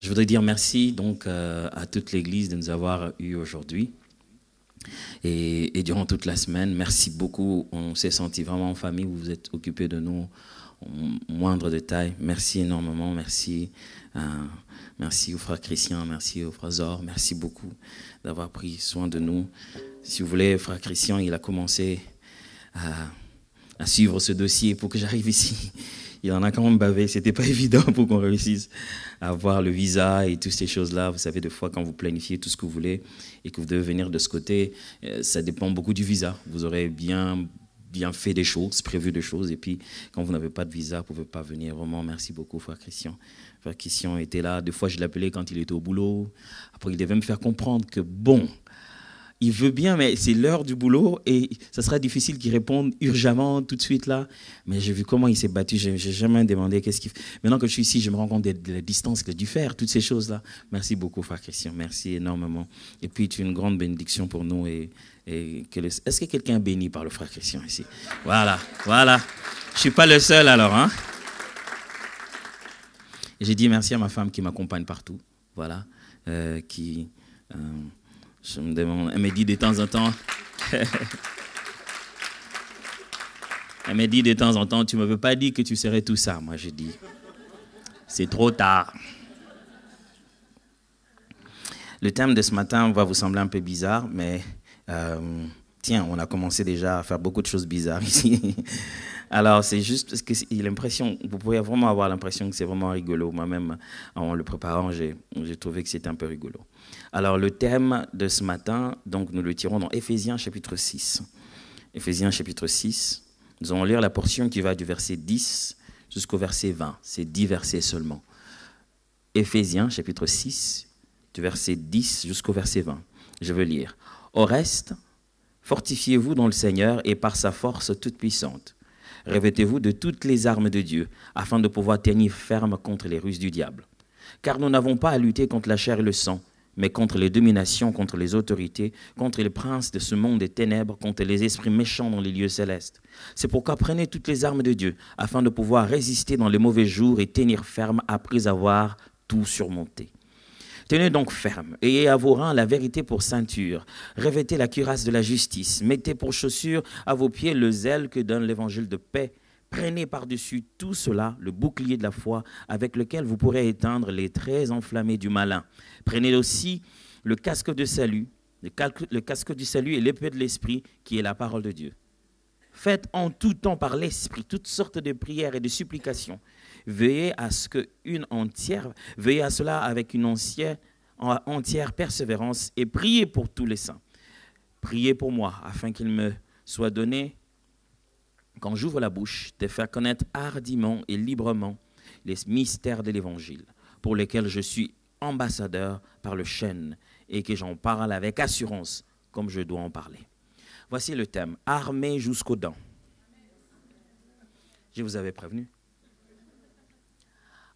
Je voudrais dire merci donc à toute l'Église de nous avoir eus aujourd'hui et durant toute la semaine. Merci beaucoup. On s'est senti vraiment en famille. Vous vous êtes occupés de nous au moindre détail. Merci énormément. Merci. Merci au frère Christian. Merci au frère Zor. Merci beaucoup d'avoir pris soin de nous. Si vous voulez, frère Christian, il a commencé à suivre ce dossier pour que j'arrive ici. Il en a quand même bavé. C'était pas évident pour qu'on réussisse à avoir le visa et toutes ces choses-là. Vous savez, des fois, quand vous planifiez tout ce que vous voulez et que vous devez venir de ce côté, ça dépend beaucoup du visa. Vous aurez bien fait des choses, prévu des choses. Et puis, quand vous n'avez pas de visa, vous ne pouvez pas venir. Vraiment, merci beaucoup, frère Christian. Frère Christian était là. Des fois, je l'appelais quand il était au boulot. Après, il devait me faire comprendre que, bon, il veut bien, mais c'est l'heure du boulot et ça sera difficile qu'il réponde urgemment tout de suite là. Mais j'ai vu comment il s'est battu. Je n'ai jamais demandé qu'est-ce qu'il fait. Maintenant que je suis ici, je me rends compte de la distance qu'il a dû faire, toutes ces choses-là. Merci beaucoup, frère Christian. Merci énormément. Et puis, tu es une grande bénédiction pour nous. Est-ce que quelqu'un est béni par le frère Christian ici? Voilà. Je ne suis pas le seul alors. Hein? Et j'ai dit merci à ma femme qui m'accompagne partout. Voilà. Je me demande, elle me dit de temps en temps, elle me dit de temps en temps, tu ne m'avais pas dit que tu serais tout ça. Moi, je dis, c'est trop tard. Le thème de ce matin va vous sembler un peu bizarre, mais tiens, on a commencé déjà à faire beaucoup de choses bizarres ici. Alors, c'est juste parce que l'impression, vous pouvez vraiment avoir l'impression que c'est vraiment rigolo. Moi-même, en le préparant, j'ai trouvé que c'était un peu rigolo. Alors, le thème de ce matin, donc nous le tirons dans Éphésiens chapitre 6. Éphésiens chapitre 6, nous allons lire la portion qui va du verset 10 jusqu'au verset 20. C'est 10 versets seulement. Éphésiens chapitre 6, du verset 10 jusqu'au verset 20. Je veux lire. Au reste, fortifiez-vous dans le Seigneur et par sa force toute puissante. Revêtez-vous de toutes les armes de Dieu, afin de pouvoir tenir ferme contre les ruses du diable. Car nous n'avons pas à lutter contre la chair et le sang, mais contre les dominations, contre les autorités, contre les princes de ce monde des ténèbres, contre les esprits méchants dans les lieux célestes. C'est pourquoi prenez toutes les armes de Dieu, afin de pouvoir résister dans les mauvais jours et tenir ferme après avoir tout surmonté. Tenez donc ferme, ayez à vos reins la vérité pour ceinture, revêtez la cuirasse de la justice, mettez pour chaussure à vos pieds le zèle que donne l'évangile de paix. Prenez par-dessus tout cela le bouclier de la foi avec lequel vous pourrez éteindre les traits enflammés du malin. Prenez aussi le casque de salut, le casque du salut et l'épée de l'esprit qui est la parole de Dieu. Faites en tout temps par l'esprit toutes sortes de prières et de supplications. Veillez à cela avec une entière persévérance et priez pour tous les saints. Priez pour moi afin qu'il me soit donné, quand j'ouvre la bouche, de faire connaître hardiment et librement les mystères de l'Évangile, pour lesquels je suis ambassadeur par le chêne et que j'en parle avec assurance comme je dois en parler. Voici le thème, armé jusqu'aux dents. Je vous avais prévenu.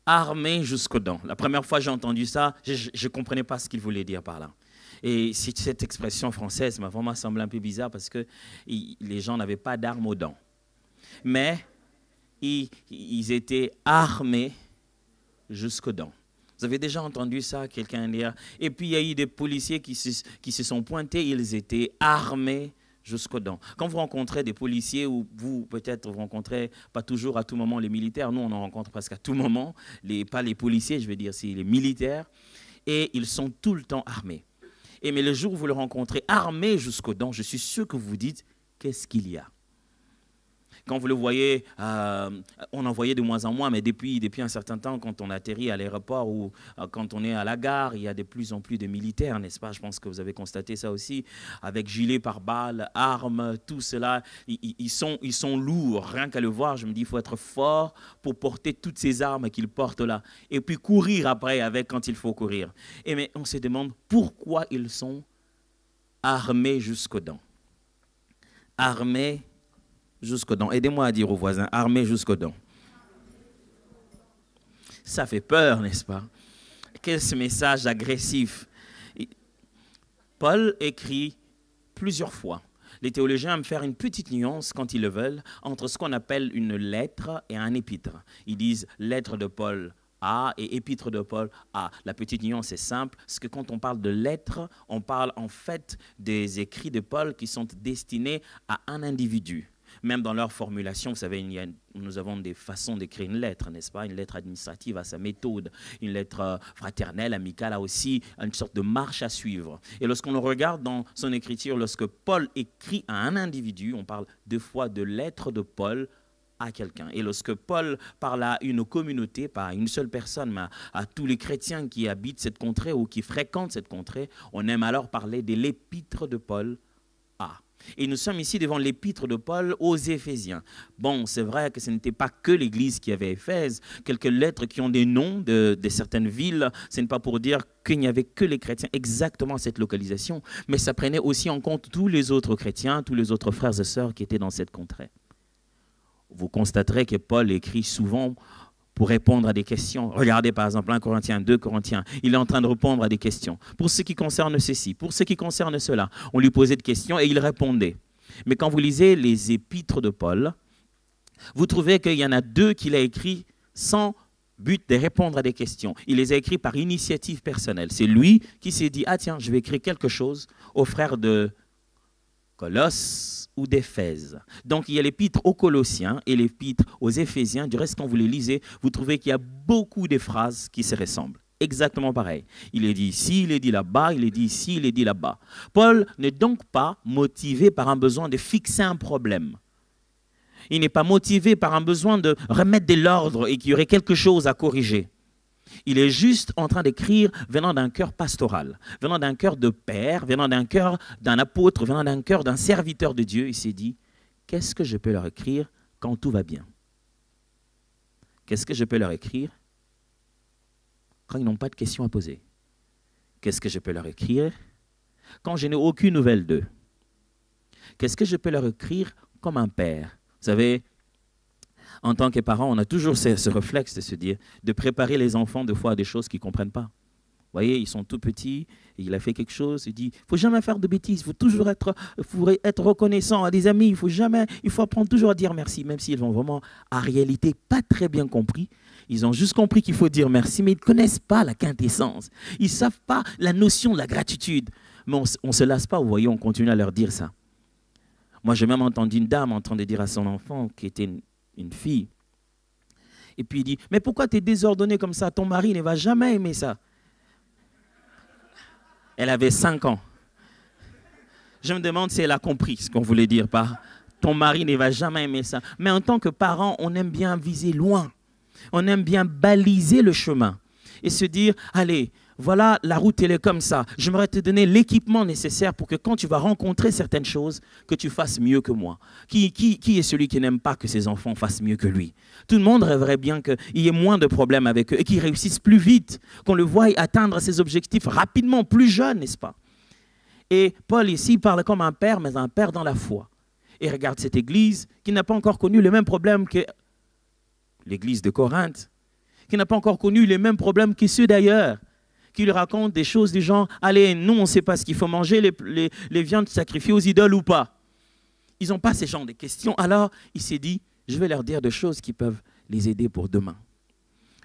Armé jusqu'aux dents. La première fois que j'ai entendu ça, je ne comprenais pas ce qu'il voulait dire par là. Et cette expression française m'a vraiment semblé un peu bizarre parce que les gens n'avaient pas d'armes aux dents. Mais ils étaient armés jusqu'aux dents. Vous avez déjà entendu ça, quelqu'un dire? Et puis il y a eu des policiers qui se sont pointés, ils étaient armés jusqu'aux dents. Quand vous rencontrez des policiers, ou vous peut-être vous rencontrez pas toujours à tout moment les militaires, nous on en rencontre presque à tout moment, pas les policiers, je veux dire, c'est les militaires, et ils sont tout le temps armés. Mais le jour où vous le rencontrez armé jusqu'aux dents, je suis sûr que vous vous dites, qu'est-ce qu'il y a? Quand vous le voyez, on en voyait de moins en moins, mais depuis un certain temps, quand on atterrit à l'aéroport ou quand on est à la gare, il y a de plus en plus de militaires, n'est-ce pas? Je pense que vous avez constaté ça aussi, avec gilet pare-balles, armes, tout cela. Ils sont lourds, rien qu'à le voir, je me dis, il faut être fort pour porter toutes ces armes qu'ils portent là. Et puis courir après avec quand il faut courir. Mais on se demande pourquoi ils sont armés jusqu'aux dents. Armés jusqu'aux dents. Aidez-moi à dire aux voisins, armés jusqu'aux dents. Ça fait peur, n'est-ce pas? Quel ce message agressif. Paul écrit plusieurs fois. Les théologiens aiment faire une petite nuance, quand ils le veulent, entre ce qu'on appelle une lettre et un épître. Ils disent lettre de Paul A et épître de Paul A. La petite nuance est simple, parce que quand on parle de lettres, on parle en fait des écrits de Paul qui sont destinés à un individu. Même dans leur formulation, vous savez, nous avons des façons d'écrire une lettre, n'est-ce pas? Une lettre administrative a sa méthode, une lettre fraternelle, amicale a aussi une sorte de marche à suivre. Et lorsqu'on regarde dans son écriture, lorsque Paul écrit à un individu, on parle deux fois de lettre de Paul à quelqu'un. Et lorsque Paul parle à une communauté, pas à une seule personne, mais à tous les chrétiens qui habitent cette contrée ou qui fréquentent cette contrée, on aime alors parler de l'épître de Paul à. Et nous sommes ici devant l'épître de Paul aux Éphésiens. Bon, c'est vrai que ce n'était pas que l'église qui avait Éphèse. Quelques lettres qui ont des noms de certaines villes, ce n'est pas pour dire qu'il n'y avait que les chrétiens exactement à cette localisation, mais ça prenait aussi en compte tous les autres chrétiens, tous les autres frères et sœurs qui étaient dans cette contrée. Vous constaterez que Paul écrit souvent pour répondre à des questions. Regardez par exemple 1 Corinthiens, 2 Corinthiens, il est en train de répondre à des questions. Pour ce qui concerne ceci, pour ce qui concerne cela, on lui posait des questions et il répondait. Mais quand vous lisez les épîtres de Paul, vous trouvez qu'il y en a deux qu'il a écrits sans but de répondre à des questions. Il les a écrits par initiative personnelle. C'est lui qui s'est dit, ah tiens, je vais écrire quelque chose aux frères de Colosse ou d'Éphèse. Donc il y a l'épître aux Colossiens et l'épître aux Éphésiens. Du reste, quand vous les lisez, vous trouvez qu'il y a beaucoup de phrases qui se ressemblent. Exactement pareil. Il est dit ici, il est dit là-bas, il est dit ici, il est dit là-bas. Paul n'est donc pas motivé par un besoin de fixer un problème. Il n'est pas motivé par un besoin de remettre de l'ordre et qu'il y aurait quelque chose à corriger. Il est juste en train d'écrire venant d'un cœur pastoral, venant d'un cœur de père, venant d'un cœur d'un apôtre, venant d'un cœur d'un serviteur de Dieu. Il s'est dit, qu'est-ce que je peux leur écrire quand tout va bien? Qu'est-ce que je peux leur écrire quand ils n'ont pas de questions à poser? Qu'est-ce que je peux leur écrire quand je n'ai aucune nouvelle d'eux? Qu'est-ce que je peux leur écrire comme un père? Vous savez, en tant que parents, on a toujours ce réflexe de se dire, de préparer les enfants des fois à des choses qu'ils ne comprennent pas. Vous voyez, ils sont tout petits, et il a fait quelque chose, il dit, il ne faut jamais faire de bêtises, il faut toujours être reconnaissant à des amis, il faut apprendre toujours à dire merci, même s'ils ont vraiment, en réalité, pas très bien compris. Ils ont juste compris qu'il faut dire merci, mais ils ne connaissent pas la quintessence. Ils ne savent pas la notion de la gratitude. Mais on ne se lasse pas, vous voyez, on continue à leur dire ça. Moi, j'ai même entendu une dame en train de dire à son enfant, qui était une fille, et puis il dit, mais pourquoi tu es désordonné comme ça? Ton mari ne va jamais aimer ça. Elle avait 5 ans. Je me demande si elle a compris ce qu'on voulait dire par ton mari ne va jamais aimer ça. Mais en tant que parent, on aime bien viser loin. On aime bien baliser le chemin et se dire, allez, voilà, la route, elle est comme ça. J'aimerais te donner l'équipement nécessaire pour que quand tu vas rencontrer certaines choses, que tu fasses mieux que moi. Qui est celui qui n'aime pas que ses enfants fassent mieux que lui? Tout le monde rêverait bien qu'il y ait moins de problèmes avec eux et qu'ils réussissent plus vite, qu'on le voie atteindre ses objectifs rapidement, plus jeune, n'est-ce pas? Et Paul ici parle comme un père, mais un père dans la foi. Et regarde cette église qui n'a pas encore connu le même problème que l'église de Corinthe, qui n'a pas encore connu les mêmes problèmes que ceux d'ailleurs, qui lui racontent des choses du genre, allez, nous, on ne sait pas ce qu'il faut manger, les viandes sacrifiées aux idoles ou pas. Ils n'ont pas ce genre de questions. Alors, il s'est dit, je vais leur dire des choses qui peuvent les aider pour demain.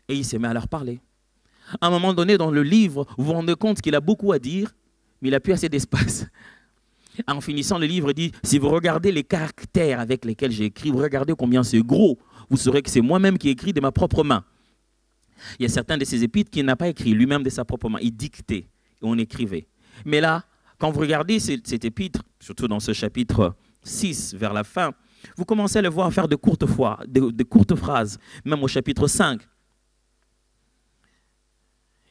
Et il s'est mis à leur parler. À un moment donné, dans le livre, vous vous rendez compte qu'il a beaucoup à dire, mais il n'a plus assez d'espace. En finissant, le livre dit, si vous regardez les caractères avec lesquels j'ai écrit, vous regardez combien c'est gros, vous saurez que c'est moi-même qui ai écrit de ma propre main. Il y a certains de ces épîtres qu'il n'a pas écrit lui-même de sa propre main. Il dictait et on écrivait. Mais là, quand vous regardez cet épître, surtout dans ce chapitre 6, vers la fin, vous commencez à le voir faire de courtes phrases, même au chapitre 5.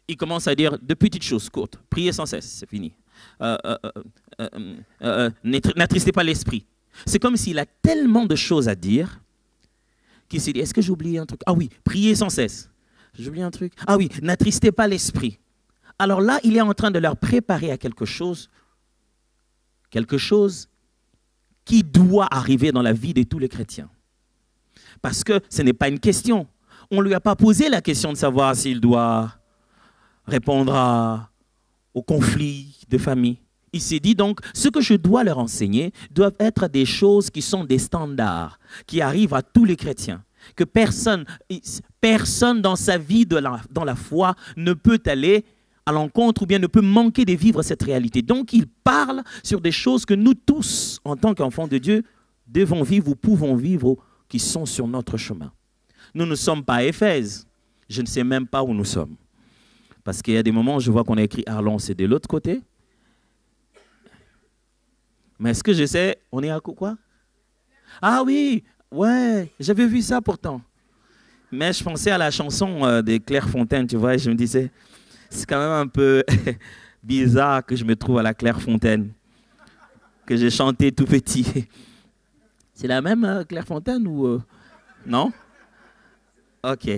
Il commence à dire de petites choses courtes. Priez sans cesse, c'est fini. N'attristez pas l'esprit. C'est comme s'il a tellement de choses à dire qu'il s'est dit, est-ce que j'ai oublié un truc? Ah oui, priez sans cesse. J'ai oublié un truc. Ah oui, n'attristez pas l'esprit. Alors là, il est en train de leur préparer à quelque chose qui doit arriver dans la vie de tous les chrétiens. Parce que ce n'est pas une question. On ne lui a pas posé la question de savoir s'il doit répondre aux conflits de famille. Il s'est dit donc, ce que je dois leur enseigner doivent être des choses qui sont des standards, qui arrivent à tous les chrétiens. Que personne dans sa vie dans la foi ne peut aller à l'encontre ou bien ne peut manquer de vivre cette réalité. Donc, il parle sur des choses que nous tous, en tant qu'enfants de Dieu, devons vivre ou pouvons vivre, qui sont sur notre chemin. Nous ne sommes pas à Éphèse. Je ne sais même pas où nous sommes. Parce qu'il y a des moments où je vois qu'on a écrit Arlon, c'est de l'autre côté. Mais est-ce que je sais, on est à quoi? Ah oui, ouais, j'avais vu ça pourtant. Mais je pensais à la chanson de Clairefontaine, tu vois, et je me disais, c'est quand même un peu bizarre que je me trouve à la Clairefontaine, que j'ai chanté tout petit. C'est la même Clairefontaine ou... Non? Ok.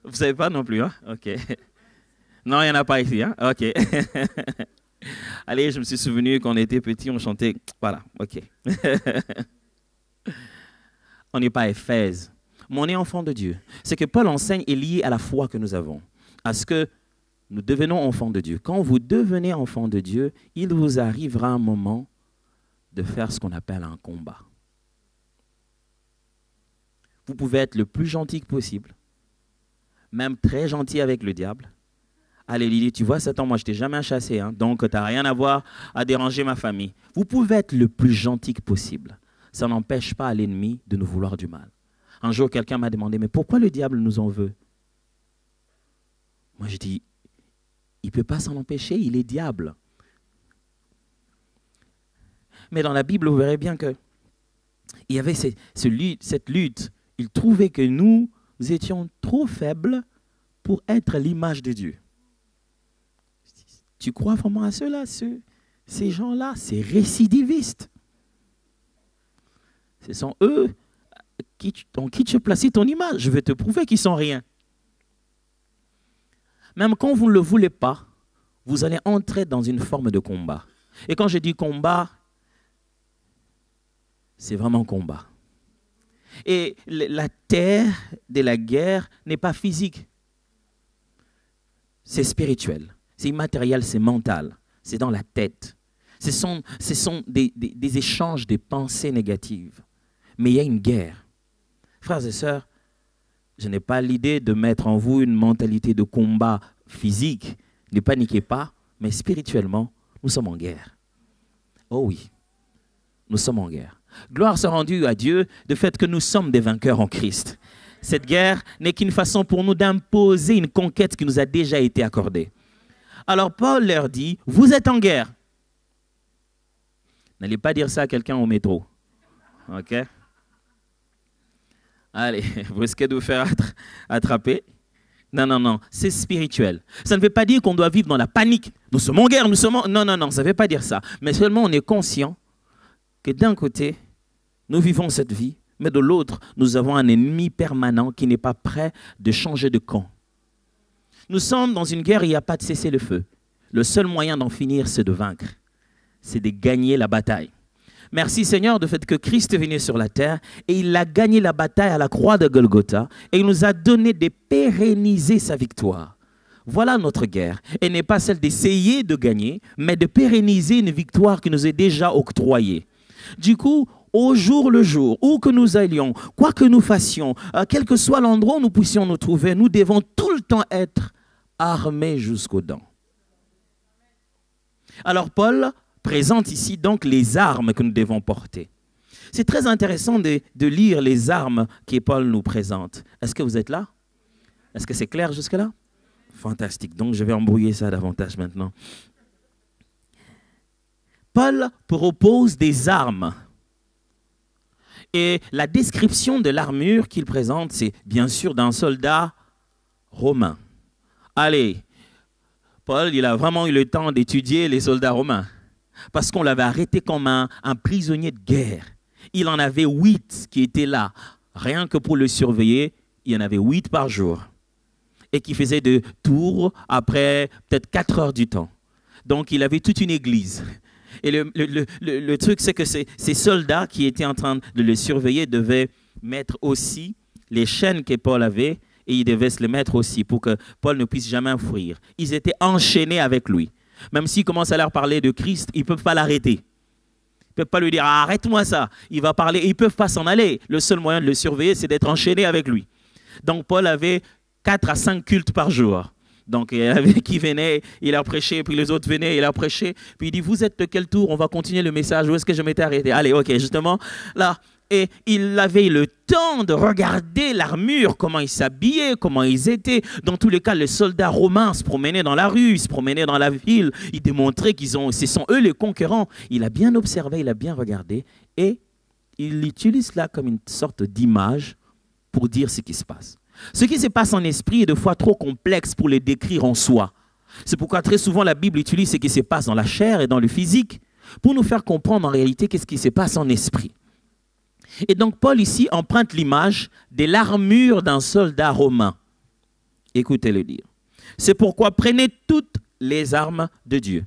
Vous savez pas non plus, hein? Ok. Non, il n'y en a pas ici, hein? Ok. Allez, je me suis souvenu quand on était petit, on chantait... Voilà, ok. On n'est pas à Éphèse, mais on est enfant de Dieu. Ce que Paul enseigne est lié à la foi que nous avons, à ce que nous devenons enfants de Dieu. Quand vous devenez enfant de Dieu, il vous arrivera un moment de faire ce qu'on appelle un combat. Vous pouvez être le plus gentil que possible, même très gentil avec le diable. Allez Lily, tu vois Satan, moi je t'ai jamais chassé, hein, donc tu n'as rien à voir à déranger ma famille. Vous pouvez être le plus gentil que possible. Ça n'empêche pas à l'ennemi de nous vouloir du mal. Un jour, quelqu'un m'a demandé, mais pourquoi le diable nous en veut? Moi, je dis, il ne peut pas s'en empêcher, il est diable. Mais dans la Bible, vous verrez bien qu'il y avait cette lutte. Il trouvait que nous étions trop faibles pour être l'image de Dieu. Tu crois vraiment à ceux-là, ces gens-là, ces récidivistes? Ce sont eux en qui tu as placé ton image. Je vais te prouver qu'ils ne sont rien. Même quand vous ne le voulez pas, vous allez entrer dans une forme de combat. Et quand je dis combat, c'est vraiment combat. Et la terre de la guerre n'est pas physique. C'est spirituel, c'est immatériel, c'est mental, c'est dans la tête. Ce sont des échanges de pensées négatives. Mais il y a une guerre. Frères et sœurs, je n'ai pas l'idée de mettre en vous une mentalité de combat physique. Ne paniquez pas, mais spirituellement, nous sommes en guerre. Oh oui, nous sommes en guerre. Gloire soit rendue à Dieu du fait que nous sommes des vainqueurs en Christ. Cette guerre n'est qu'une façon pour nous d'imposer une conquête qui nous a déjà été accordée. Alors Paul leur dit, vous êtes en guerre. N'allez pas dire ça à quelqu'un au métro. Ok? Allez, vous risquez de vous faire attraper. Non, non, non, c'est spirituel. Ça ne veut pas dire qu'on doit vivre dans la panique. Nous sommes en guerre, nous sommes en... Non, non, non, ça ne veut pas dire ça. Mais seulement on est conscient que d'un côté, nous vivons cette vie, mais de l'autre, nous avons un ennemi permanent qui n'est pas prêt de changer de camp. Nous sommes dans une guerre, il n'y a pas de cessez-le-feu. Le seul moyen d'en finir, c'est de vaincre. C'est de gagner la bataille. Merci Seigneur de fait que Christ est venu sur la terre et il a gagné la bataille à la croix de Golgotha et il nous a donné de pérenniser sa victoire. Voilà notre guerre. Elle n'est pas celle d'essayer de gagner, mais de pérenniser une victoire qui nous est déjà octroyée. Du coup, au jour le jour, où que nous allions, quoi que nous fassions, quel que soit l'endroit où nous puissions nous trouver, nous devons tout le temps être armés jusqu'aux dents. Alors Paul présente ici donc les armes que nous devons porter. C'est très intéressant de lire les armes que Paul nous présente. Est-ce que vous êtes là? Est-ce que c'est clair jusque-là? Fantastique. Donc je vais embrouiller ça davantage maintenant. Paul propose des armes. Et la description de l'armure qu'il présente, c'est bien sûr d'un soldat romain. Allez, Paul, il a vraiment eu le temps d'étudier les soldats romains. Parce qu'on l'avait arrêté comme un prisonnier de guerre. Il en avait 8 qui étaient là. Rien que pour le surveiller, il y en avait 8 par jour. Et qui faisaient de tours après peut-être 4 heures du temps. Donc il avait toute une église. Et le truc, c'est que ces soldats qui étaient en train de le surveiller devaient mettre aussi les chaînes que Paul avait et ils devaient se les mettre aussi pour que Paul ne puisse jamais fuir. Ils étaient enchaînés avec lui. Même s'ils commencent à leur parler de Christ, ils ne peuvent pas l'arrêter. ne peuvent pas lui dire ah, arrête-moi ça. Il va parler, ils ne peuvent pas s'en aller. Le seul moyen de le surveiller, c'est d'être enchaîné avec lui. Donc Paul avait 4 à 5 cultes par jour. Donc il y avait qui venait, il a prêché, puis les autres venaient, il a prêché. Puis il dit, vous êtes de quel tour? On va continuer le message. Où est-ce que je m'étais arrêté? Allez, ok, justement, là. Et il avait le temps de regarder l'armure, comment ils s'habillaient, comment ils étaient. Dans tous les cas, les soldats romains se promenaient dans la rue, ils se promenaient dans la ville. Ils démontraient ce sont eux les conquérants. Il a bien observé, il a bien regardé. Et il utilise là comme une sorte d'image pour dire ce qui se passe. Ce qui se passe en esprit est des fois trop complexe pour le décrire en soi. C'est pourquoi très souvent la Bible utilise ce qui se passe dans la chair et dans le physique pour nous faire comprendre en réalité qu'est-ce qui se passe en esprit. Et donc Paul ici emprunte l'image de l'armure d'un soldat romain. Écoutez-le dire. C'est pourquoi prenez toutes les armes de Dieu.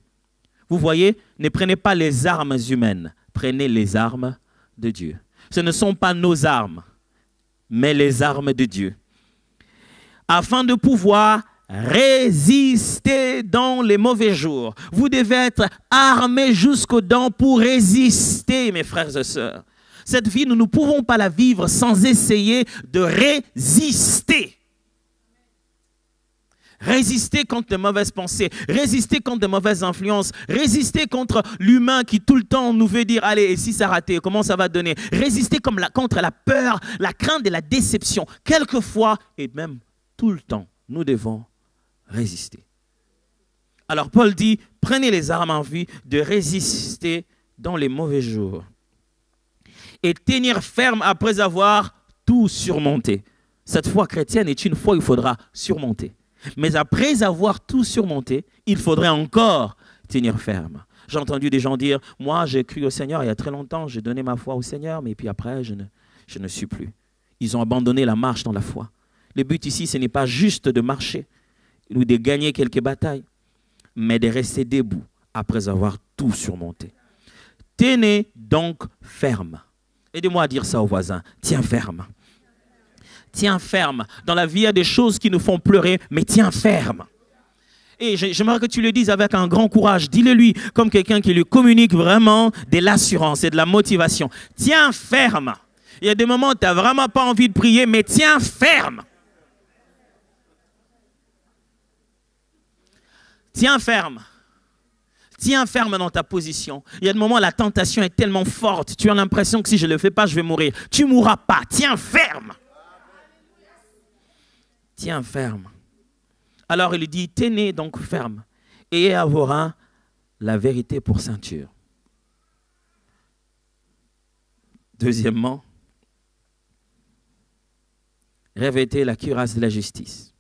Vous voyez, ne prenez pas les armes humaines, prenez les armes de Dieu. Ce ne sont pas nos armes, mais les armes de Dieu. Afin de pouvoir résister dans les mauvais jours. Vous devez être armés jusqu'aux dents pour résister, mes frères et sœurs. Cette vie, nous ne pouvons pas la vivre sans essayer de résister. Résister contre de mauvaises pensées, résister contre de mauvaises influences, résister contre l'humain qui tout le temps nous veut dire « Allez, et si ça raté, comment ça va donner ?» Résister contre la peur, la crainte et la déception. Quelquefois, et même tout le temps, nous devons résister. Alors Paul dit « Prenez les armes en vue de résister dans les mauvais jours. » Et tenir ferme après avoir tout surmonté. Cette foi chrétienne est une foi où il faudra surmonter. Mais après avoir tout surmonté, il faudrait encore tenir ferme. J'ai entendu des gens dire, moi j'ai cru au Seigneur il y a très longtemps, j'ai donné ma foi au Seigneur, mais puis après je ne suis plus. Ils ont abandonné la marche dans la foi. Le but ici, ce n'est pas juste de marcher ou de gagner quelques batailles, mais de rester debout après avoir tout surmonté. Tenez donc ferme. Aidez-moi à dire ça aux voisins. Tiens ferme. Tiens ferme. Dans la vie, il y a des choses qui nous font pleurer, mais tiens ferme. Et j'aimerais que tu le dises avec un grand courage. Dis-le-lui comme quelqu'un qui lui communique vraiment de l'assurance et de la motivation. Tiens ferme. Il y a des moments où tu n'as vraiment pas envie de prier, mais tiens ferme. Tiens ferme. Tiens ferme dans ta position. Il y a des moments où la tentation est tellement forte. Tu as l'impression que si je ne le fais pas, je vais mourir. Tu ne mourras pas. Tiens ferme. Tiens ferme. Alors il dit, tenez donc ferme. Ayez à vos reins la vérité pour ceinture. Deuxièmement, revêtez la cuirasse de la justice.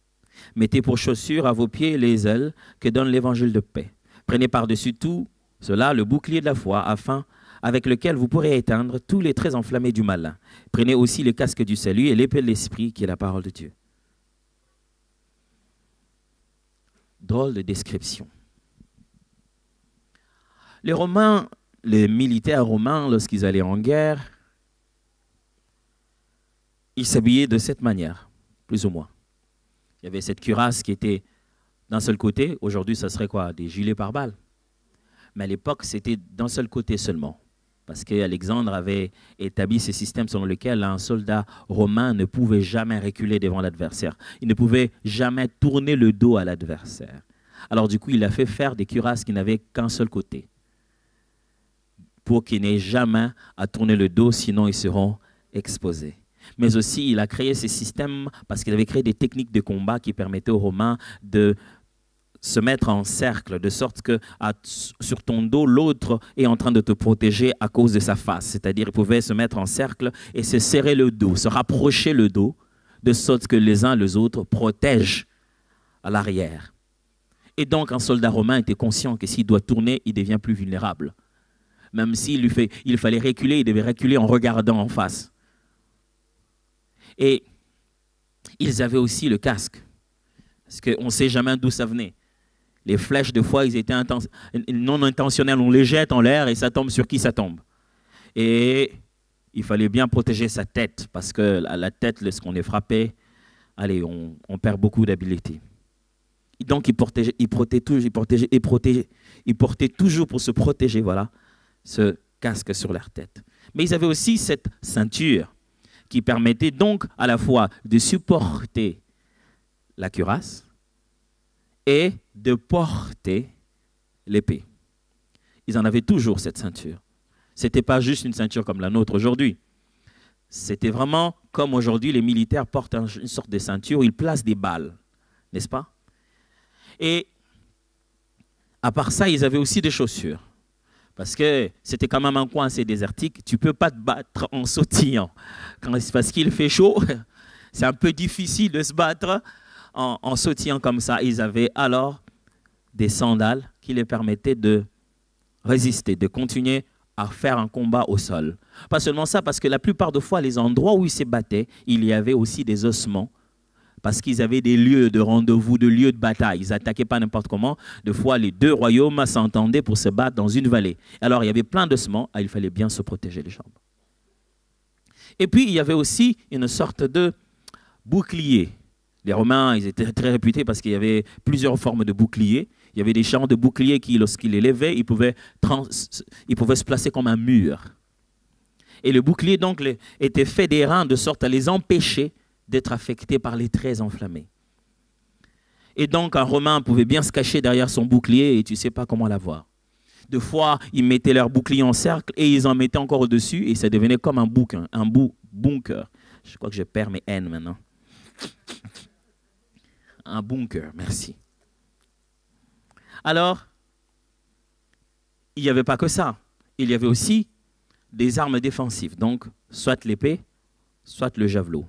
Mettez pour chaussures à vos pieds les ailes que donne l'évangile de paix. Prenez par-dessus tout cela le bouclier de la foi, afin avec lequel vous pourrez éteindre tous les traits enflammés du malin. Prenez aussi le casque du salut et l'épée de l'esprit, qui est la parole de Dieu. Drôle de description. Les Romains, les militaires romains, lorsqu'ils allaient en guerre, ils s'habillaient de cette manière, plus ou moins. Il y avait cette cuirasse qui était d'un seul côté. Aujourd'hui, ça serait quoi? Des gilets pare-balles. Mais à l'époque, c'était d'un seul côté seulement. Parce qu'Alexandre avait établi ce système selon lequel un soldat romain ne pouvait jamais reculer devant l'adversaire. Il ne pouvait jamais tourner le dos à l'adversaire. Alors du coup, il a fait faire des cuirasses qui n'avaient qu'un seul côté. Pour qu'ils n'aient jamais à tourner le dos, sinon ils seront exposés. Mais aussi, il a créé ce système parce qu'il avait créé des techniques de combat qui permettaient aux Romains de se mettre en cercle, de sorte que sur ton dos, l'autre est en train de te protéger à cause de sa face. C'est-à-dire, ils pouvaient se mettre en cercle et se serrer le dos, se rapprocher le dos, de sorte que les uns les autres protègent à l'arrière. Et donc, un soldat romain était conscient que s'il doit tourner, il devient plus vulnérable. Même s'il fallait reculer, il devait reculer en regardant en face. Et ils avaient aussi le casque, parce qu'on ne sait jamais d'où ça venait. Les flèches, des fois, ils étaient non intentionnelles. On les jette en l'air et ça tombe sur qui ça tombe. Et il fallait bien protéger sa tête, parce que la tête, lorsqu'on est frappé, allez, on perd beaucoup d'habileté. Donc, il portait toujours pour se protéger, voilà, ce casque sur leur tête. Mais ils avaient aussi cette ceinture qui permettait donc à la fois de supporter la cuirasse et de porter l'épée. Ils en avaient toujours cette ceinture. Ce n'était pas juste une ceinture comme la nôtre aujourd'hui. C'était vraiment comme aujourd'hui, les militaires portent une sorte de ceinture où ils placent des balles, n'est-ce pas? Et à part ça, ils avaient aussi des chaussures. Parce que c'était quand même un coin assez désertique. Tu ne peux pas te battre en sautillant. Parce qu'il fait chaud, c'est un peu difficile de se battre en sautillant comme ça. Ils avaient alors des sandales qui les permettaient de résister, de continuer à faire un combat au sol. Pas seulement ça, parce que la plupart des fois, les endroits où ils se battaient, il y avait aussi des ossements, parce qu'ils avaient des lieux de rendez-vous, des lieux de bataille. Ils n'attaquaient pas n'importe comment. Des fois, les deux royaumes s'entendaient pour se battre dans une vallée. Alors, il y avait plein d'ossements, il fallait bien se protéger les jambes. Et puis, il y avait aussi une sorte de bouclier. Les Romains, ils étaient très réputés parce qu'il y avait plusieurs formes de boucliers. Il y avait des champs de boucliers qui, lorsqu'ils les levaient, ils pouvaient se placer comme un mur. Et le bouclier, donc, était fait d'airain de sorte à les empêcher d'être affectés par les traits enflammés. Et donc, un Romain pouvait bien se cacher derrière son bouclier et tu ne sais pas comment l'avoir. Des fois, ils mettaient leur bouclier en cercle et ils en mettaient encore au-dessus et ça devenait comme un bunker. Je crois que je perds mes N maintenant. Un bunker, merci. Alors, il n'y avait pas que ça. Il y avait aussi des armes défensives. Donc, soit l'épée, soit le javelot.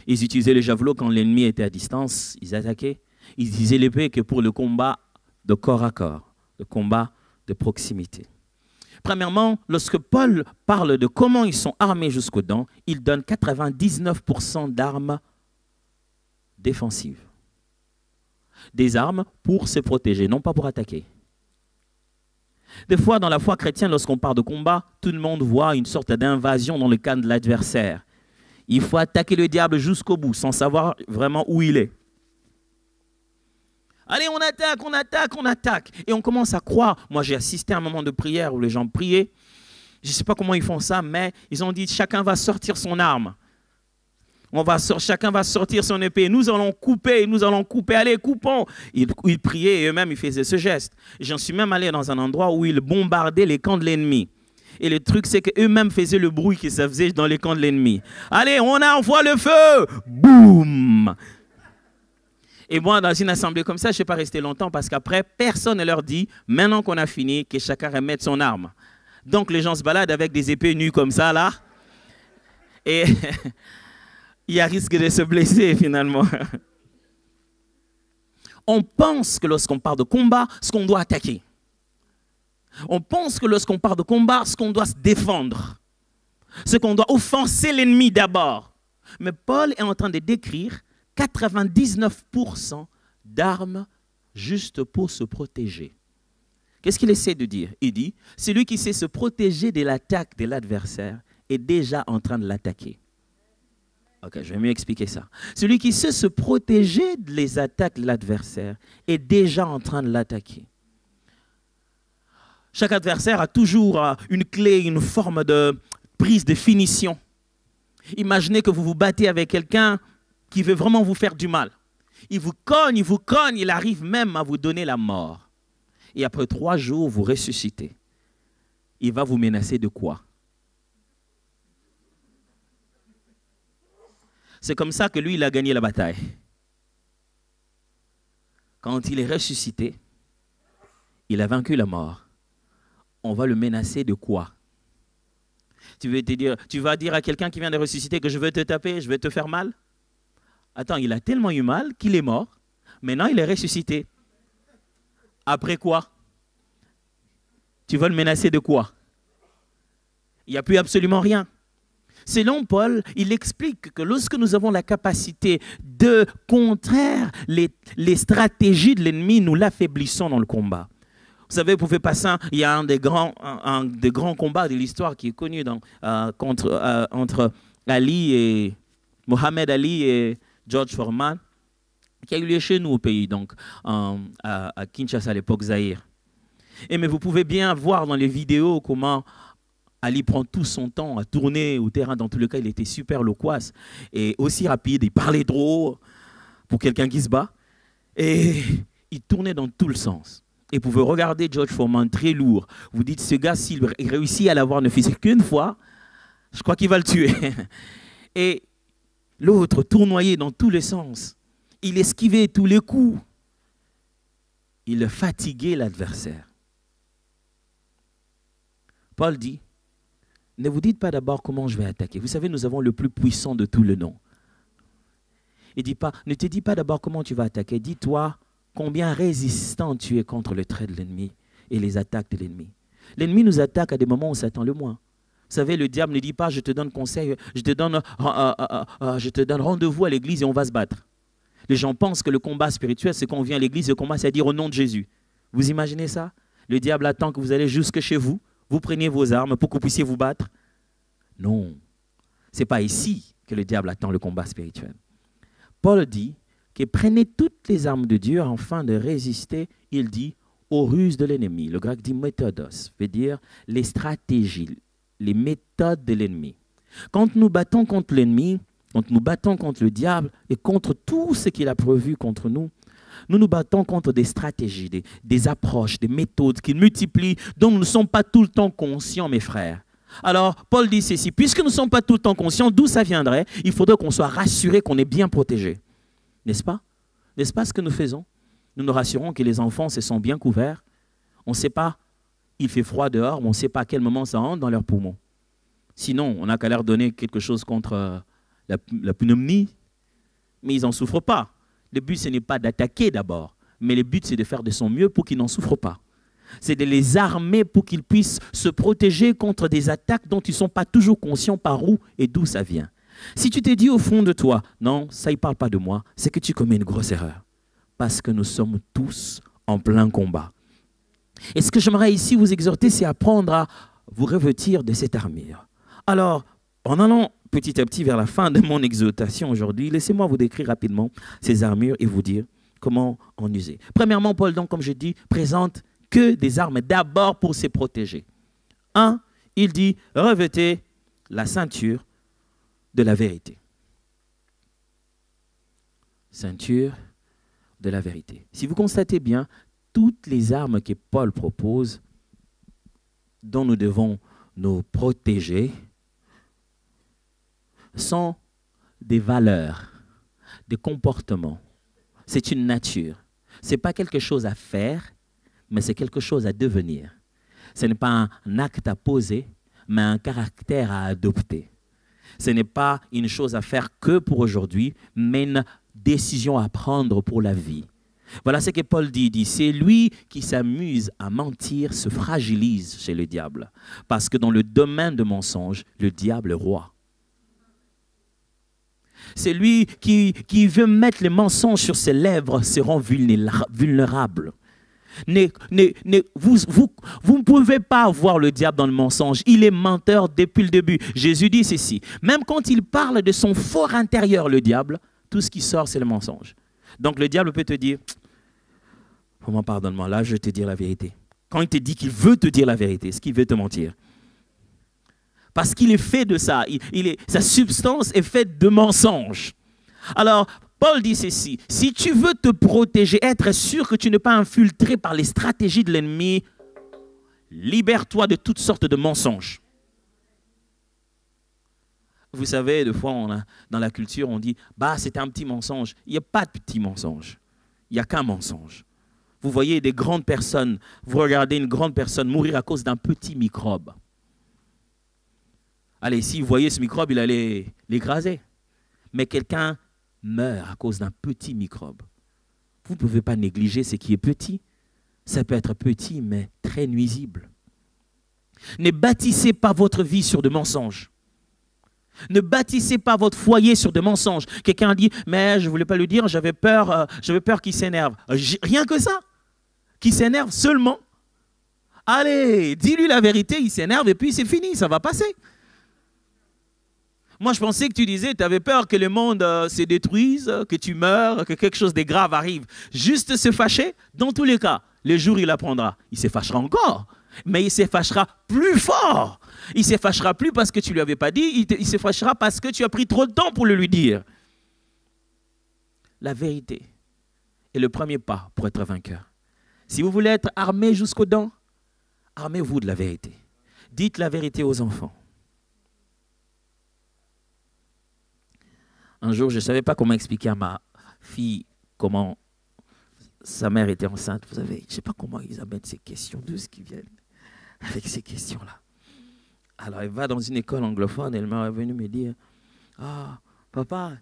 Ils utilisaient le javelot quand l'ennemi était à distance, ils attaquaient. Ils utilisaient l'épée que pour le combat de corps à corps, le combat de proximité. Premièrement, lorsque Paul parle de comment ils sont armés jusqu'aux dents, il donne 99% d'armes défensives. Des armes pour se protéger, non pas pour attaquer. Des fois, dans la foi chrétienne, lorsqu'on parle de combat, tout le monde voit une sorte d'invasion dans le camp de l'adversaire. Il faut attaquer le diable jusqu'au bout, sans savoir vraiment où il est. Allez, on attaque, on attaque, on attaque. Et on commence à croire. Moi, j'ai assisté à un moment de prière où les gens priaient. Je ne sais pas comment ils font ça, mais ils ont dit, chacun va sortir son arme. Chacun va sortir son épée. Nous allons couper, allez, coupons. Ils priaient et eux-mêmes, ils faisaient ce geste. J'en suis même allé dans un endroit où ils bombardaient les camps de l'ennemi. Et le truc, c'est qu'eux-mêmes faisaient le bruit que ça faisait dans les camps de l'ennemi. Allez, on envoie le feu. Boum. Et moi, dans une assemblée comme ça, je ne suis pas resté longtemps parce qu'après, personne ne leur dit, maintenant qu'on a fini, que chacun remette son arme. Donc, les gens se baladent avec des épées nues comme ça, là. Et il y a risque de se blesser, finalement. On pense que lorsqu'on parle de combat, ce qu'on doit attaquer. On pense que lorsqu'on parle de combat, ce qu'on doit se défendre. Ce qu'on doit offenser l'ennemi d'abord. Mais Paul est en train de décrire 99% d'armes juste pour se protéger. Qu'est-ce qu'il essaie de dire? Il dit, celui qui sait se protéger de l'attaque de l'adversaire est déjà en train de l'attaquer. Ok, je vais mieux expliquer ça. Celui qui sait se protéger des attaques de l'adversaire est déjà en train de l'attaquer. Chaque adversaire a toujours une clé, une forme de prise de finition. Imaginez que vous vous battez avec quelqu'un qui veut vraiment vous faire du mal. Il vous cogne, il arrive même à vous donner la mort. Et après 3 jours, vous ressuscitez. Il va vous menacer de quoi? C'est comme ça que lui, il a gagné la bataille. Quand il est ressuscité, il a vaincu la mort. On va le menacer de quoi? Tu vas dire à quelqu'un qui vient de ressusciter que je vais te taper, je vais te faire mal? Attends, il a tellement eu mal qu'il est mort. Maintenant, il est ressuscité. Après quoi? Tu vas le menacer de quoi? Il n'y a plus absolument rien. Selon Paul, il explique que lorsque nous avons la capacité de contrer les stratégies de l'ennemi, nous l'affaiblissons dans le combat. Vous savez, vous pouvez passer, il y a un des grands combats de l'histoire qui est connu entre Mohamed Ali et George Foreman, qui a eu lieu chez nous au pays, donc à Kinshasa à l'époque, Zaïre. Mais vous pouvez bien voir dans les vidéos comment Ali prend tout son temps à tourner au terrain. Dans tous les cas, il était super loquace et aussi rapide. Il parlait trop pour quelqu'un qui se bat. Et il tournait dans tout le sens. Et vous pouvez regarder George Foreman, très lourd. Vous dites, ce gars, s'il réussit à l'avoir ne fût-ce qu'une fois, je crois qu'il va le tuer. Et l'autre tournoyait dans tous les sens. Il esquivait tous les coups. Il fatiguait l'adversaire. Paul dit, ne vous dites pas d'abord comment je vais attaquer. Vous savez, nous avons le plus puissant de tous les noms. Il dit pas, ne te dis pas d'abord comment tu vas attaquer. Dis-toi combien résistant tu es contre le trait de l'ennemi et les attaques de l'ennemi. L'ennemi nous attaque à des moments où on s'attend le moins. Vous savez, le diable ne dit pas, je te donne conseil, je te donne rendez-vous à l'église et on va se battre. Les gens pensent que le combat spirituel, c'est qu'on vient à l'église et qu'on commence à dire au nom de Jésus. Vous imaginez ça? Le diable attend que vous allez jusque chez vous, vous preniez vos armes pour que vous puissiez vous battre. Non, ce n'est pas ici que le diable attend le combat spirituel. Paul dit que prenez toutes les armes de Dieu afin de résister, il dit, aux ruses de l'ennemi. Le grec dit méthodos, veut dire les stratégies, les méthodes de l'ennemi. Quand nous battons contre l'ennemi, quand nous battons contre le diable et contre tout ce qu'il a prévu contre nous, nous nous battons contre des stratégies, des approches, des méthodes qui multiplient, dont nous ne sommes pas tout le temps conscients, mes frères. Alors, Paul dit ceci, puisque nous ne sommes pas tout le temps conscients, d'où ça viendrait? Il faudrait qu'on soit rassuré, qu'on est bien protégé. N'est-ce pas? N'est-ce pas ce que nous faisons? Nous nous rassurons que les enfants se sont bien couverts. On ne sait pas, il fait froid dehors, mais on ne sait pas à quel moment ça entre dans leurs poumons. Sinon, on n'a qu'à leur donner quelque chose contre la pneumonie, mais ils n'en souffrent pas. Le but, ce n'est pas d'attaquer d'abord, mais le but, c'est de faire de son mieux pour qu'ils n'en souffrent pas. C'est de les armer pour qu'ils puissent se protéger contre des attaques dont ils ne sont pas toujours conscients par où et d'où ça vient. Si tu te dis au fond de toi, non, ça ne parle pas de moi, c'est que tu commets une grosse erreur. Parce que nous sommes tous en plein combat. Et ce que j'aimerais ici vous exhorter, c'est apprendre à vous revêtir de cette armure. Alors, en allant petit à petit vers la fin de mon exhortation aujourd'hui, laissez-moi vous décrire rapidement ces armures et vous dire comment en user. Premièrement, Paul, donc, comme je dis, présente que des armes d'abord pour se protéger. 1, il dit, revêtez la ceinture de la vérité. Ceinture de la vérité. Si vous constatez bien, toutes les armes que Paul propose, dont nous devons nous protéger, sont des valeurs, des comportements. C'est une nature. Ce n'est pas quelque chose à faire, mais c'est quelque chose à devenir. Ce n'est pas un acte à poser, mais un caractère à adopter. Ce n'est pas une chose à faire que pour aujourd'hui, mais une décision à prendre pour la vie. Voilà ce que Paul dit, c'est lui qui s'amuse à mentir, se fragilise chez le diable. Parce que dans le domaine de mensonge, le diable est roi. C'est lui qui veut mettre les mensonges sur ses lèvres, se rend vulnérable. Vous ne pouvez pas voir le diable dans le mensonge. Il est menteur depuis le début. Jésus dit ceci. Même quand il parle de son fort intérieur, le diable, tout ce qui sort, c'est le mensonge. Donc le diable peut te dire, comment pardonne-moi, là je vais te dire la vérité. Quand il te dit qu'il veut te dire la vérité, est-ce qu'il veut te mentir? Parce qu'il est fait de ça. Sa substance est faite de mensonges. Alors, Paul dit ceci, si tu veux te protéger, être sûr que tu n'es pas infiltré par les stratégies de l'ennemi, libère-toi de toutes sortes de mensonges. Vous savez, des fois, dans la culture, on dit, bah, c'est un petit mensonge. Il n'y a pas de petit mensonge. Il n'y a qu'un mensonge. Vous voyez des grandes personnes, vous regardez une grande personne mourir à cause d'un petit microbe. Allez, si vous voyez ce microbe, il allait l'écraser. Mais quelqu'un meurt à cause d'un petit microbe. Vous ne pouvez pas négliger ce qui est petit. Ça peut être petit, mais très nuisible. Ne bâtissez pas votre vie sur de mensonges. Ne bâtissez pas votre foyer sur des mensonges. Quelqu'un dit, mais je ne voulais pas le dire, j'avais peur qu'il s'énerve. Rien que ça. Qu'il s'énerve seulement. Allez, dis-lui la vérité, il s'énerve et puis c'est fini, ça va passer. Moi, je pensais que tu disais, tu avais peur que le monde se détruise, que tu meurs, que quelque chose de grave arrive. Juste se fâcher, dans tous les cas, le jour où il apprendra, il se fâchera encore. Mais il se fâchera plus fort. Il se fâchera plus parce que tu ne lui avais pas dit, il se fâchera parce que tu as pris trop de temps pour le lui dire. La vérité est le premier pas pour être vainqueur. Si vous voulez être armé jusqu'aux dents, armez-vous de la vérité. Dites la vérité aux enfants. Un jour, je ne savais pas comment expliquer à ma fille comment sa mère était enceinte. Vous savez, je ne sais pas comment ils amènent ces questions, d'où ce qui viennent avec ces questions-là. Alors, elle va dans une école anglophone, elle m'est venue me dire, « Ah, papa,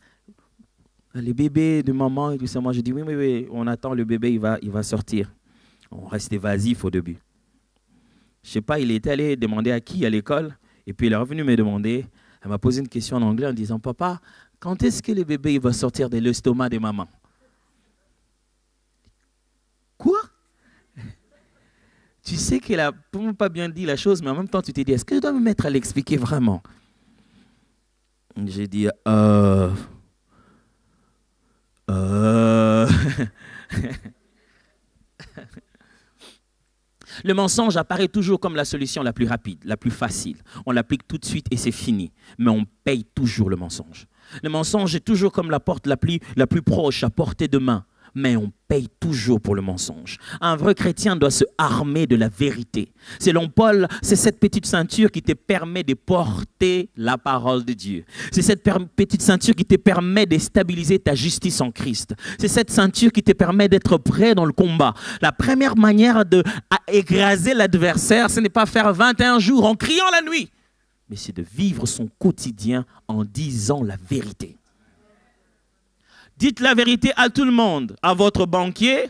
les bébés de maman et tout ça. » Moi, je dis, oui, on attend le bébé, il va sortir. On reste évasif au début. Je ne sais pas, il est allé demander à qui à l'école, et puis il est revenu me demander, elle m'a posé une question en anglais en disant, « Papa, quand est-ce que le bébé il va sortir de l'estomac de maman? » Quoi? Tu sais qu'elle n'a pas bien dit la chose, mais en même temps, tu t'es dit, est-ce que je dois me mettre à l'expliquer vraiment? J'ai dit, Le mensonge apparaît toujours comme la solution la plus rapide, la plus facile. On l'applique tout de suite et c'est fini. Mais on paye toujours le mensonge. Le mensonge est toujours comme la porte la plus proche, à portée de main. Mais on paye toujours pour le mensonge. Un vrai chrétien doit se armer de la vérité. Selon Paul, c'est cette petite ceinture qui te permet de porter la parole de Dieu. C'est cette petite ceinture qui te permet de stabiliser ta justice en Christ. C'est cette ceinture qui te permet d'être prêt dans le combat. La première manière d'écraser l'adversaire, ce n'est pas faire 21 jours en criant la nuit, mais c'est de vivre son quotidien en disant la vérité. Dites la vérité à tout le monde, à votre banquier.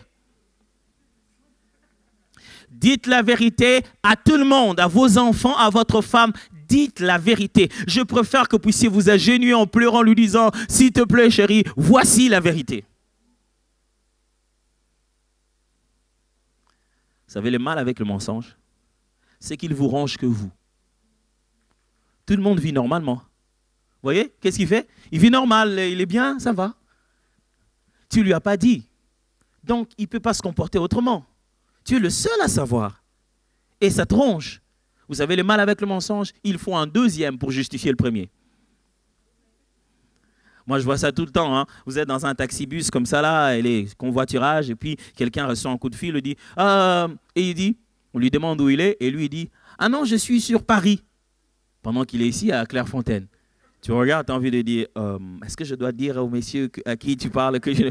Dites la vérité à tout le monde, à vos enfants, à votre femme. Dites la vérité. Je préfère que vous puissiez vous agenouiller en pleurant, lui disant, s'il te plaît chérie, voici la vérité. Vous savez, le mal avec le mensonge, c'est qu'il vous ronge que vous. Tout le monde vit normalement. Vous voyez, qu'est-ce qu'il fait? Il vit normal, il est bien, ça va. Tu ne lui as pas dit. Donc, il ne peut pas se comporter autrement. Tu es le seul à savoir. Et ça te ronge. Vous savez, le mal avec le mensonge, il faut un deuxième pour justifier le premier. Moi, je vois ça tout le temps. Hein. Vous êtes dans un taxi-bus comme ça, là, et les convoiturages, et puis quelqu'un reçoit un coup de fil, il dit, et il dit, on lui demande où il est, et lui, il dit, ah non, je suis sur Paris, pendant qu'il est ici à Clairefontaine. Tu regardes, tu as envie de dire, est-ce que je dois dire au monsieur à qui tu parles que je...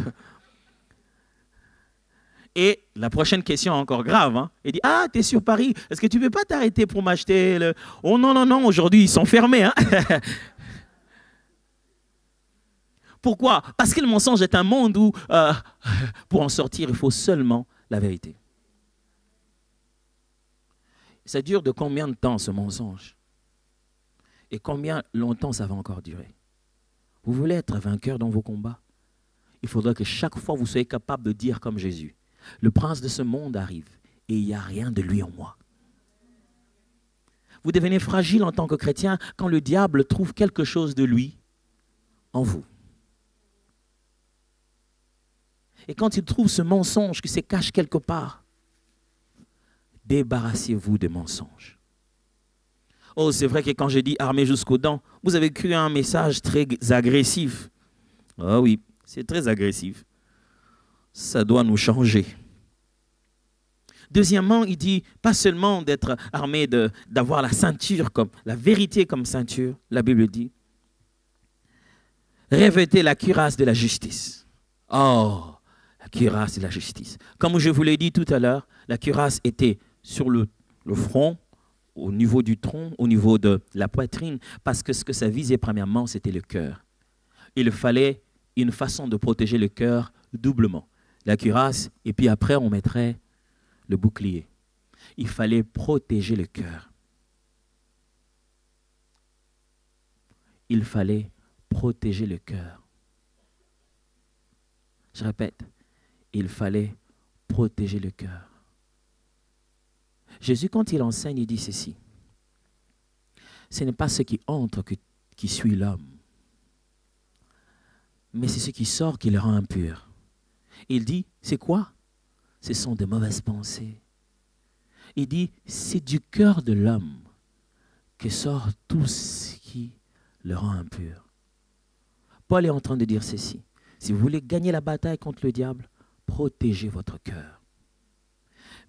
Et la prochaine question encore grave, hein. Il dit, ah, tu es sur Paris, est-ce que tu ne peux pas t'arrêter pour m'acheter le... Oh non, non, non, aujourd'hui, ils sont fermés. Hein. Pourquoi? Parce que le mensonge est un monde où, pour en sortir, il faut seulement la vérité. Ça dure de combien de temps, ce mensonge? Et combien longtemps ça va encore durer? Vous voulez être vainqueur dans vos combats? Il faudra que chaque fois vous soyez capable de dire comme Jésus, le prince de ce monde arrive et il n'y a rien de lui en moi. Vous devenez fragile en tant que chrétien quand le diable trouve quelque chose de lui en vous. Et quand il trouve ce mensonge qui se cache quelque part, débarrassez-vous des mensonges. Oh, c'est vrai que quand j'ai dit armé jusqu'aux dents, vous avez cru un message très agressif. Ah oui, c'est très agressif. Ça doit nous changer. Deuxièmement, il dit pas seulement d'être armé, d'avoir la ceinture, comme la vérité comme ceinture. La Bible dit, revêtez la cuirasse de la justice. Oh, la cuirasse de la justice. Comme je vous l'ai dit tout à l'heure, la cuirasse était sur le front, au niveau du tronc, au niveau de la poitrine, parce que ce que ça visait premièrement, c'était le cœur. Il fallait une façon de protéger le cœur doublement. La cuirasse, et puis après, on mettrait le bouclier. Il fallait protéger le cœur. Il fallait protéger le cœur. Je répète, il fallait protéger le cœur. Jésus, quand il enseigne, il dit ceci. Ce n'est pas ce qui entre qui suit l'homme, mais c'est ce qui sort qui le rend impur. Il dit, c'est quoi? Ce sont de mauvaises pensées. il dit, c'est du cœur de l'homme que sort tout ce qui le rend impur. Paul est en train de dire ceci. Si vous voulez gagner la bataille contre le diable, protégez votre cœur.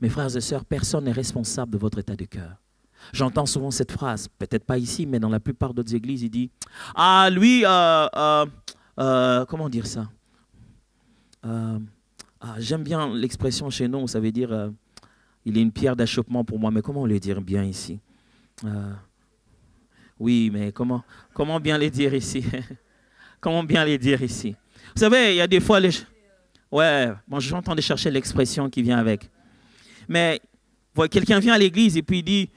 Mes frères et sœurs, personne n'est responsable de votre état de cœur. J'entends souvent cette phrase, peut-être pas ici, mais dans la plupart d'autres églises, il dit « Ah, lui, comment dire ça j'aime bien l'expression chez nous, ça veut dire il est une pierre d'achoppement pour moi, mais comment le dire bien ici oui, mais comment bien les dire ici Comment bien les dire ici? Vous savez, il y a des fois, ouais, bon, j'entends de chercher l'expression qui vient avec. Mais quelqu'un vient à l'église et puis il dit,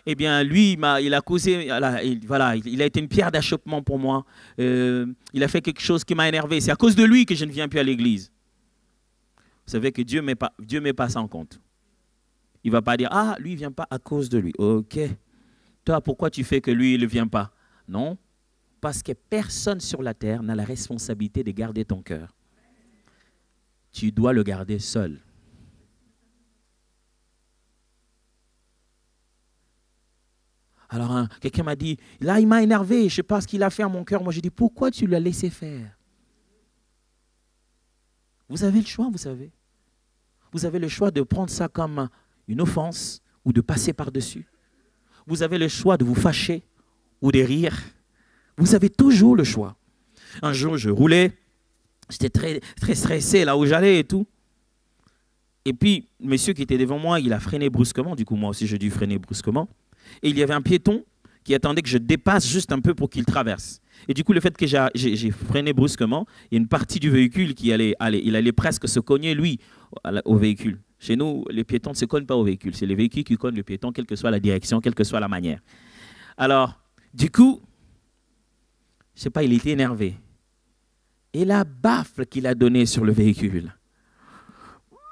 eh bien, lui, il a causé, voilà, il a été une pierre d'achoppement pour moi. Il a fait quelque chose qui m'a énervé. C'est à cause de lui que je ne viens plus à l'église. Vous savez que Dieu met pas ça en compte. Il ne va pas dire, ah, lui, il ne vient pas à cause de lui. Ok. Toi, pourquoi tu fais que lui, il ne vient pas? Non, parce que personne sur la terre n'a la responsabilité de garder ton cœur. Tu dois le garder seul. Alors, quelqu'un m'a dit, là, il m'a énervé, je ne sais pas ce qu'il a fait à mon cœur. Moi, j'ai dit, pourquoi tu l'as laissé faire? Vous avez le choix, vous savez. Vous avez le choix de prendre ça comme une offense ou de passer par-dessus. Vous avez le choix de vous fâcher ou de rire. Vous avez toujours le choix. Un jour, je roulais, j'étais très stressé là où j'allais et tout. Et puis, le monsieur qui était devant moi, il a freiné brusquement. Du coup, moi aussi, j'ai dû freiner brusquement. Et il y avait un piéton qui attendait que je dépasse juste un peu pour qu'il traverse. Et du coup, le fait que j'ai freiné brusquement, il y a une partie du véhicule qui il allait presque se cogner, lui, au véhicule. Chez nous, les piétons ne se cognent pas au véhicule. C'est les véhicules qui cognent le piéton, quelle que soit la direction, quelle que soit la manière. Alors, du coup, je ne sais pas, il était énervé. Et la baffle qu'il a donnée sur le véhicule,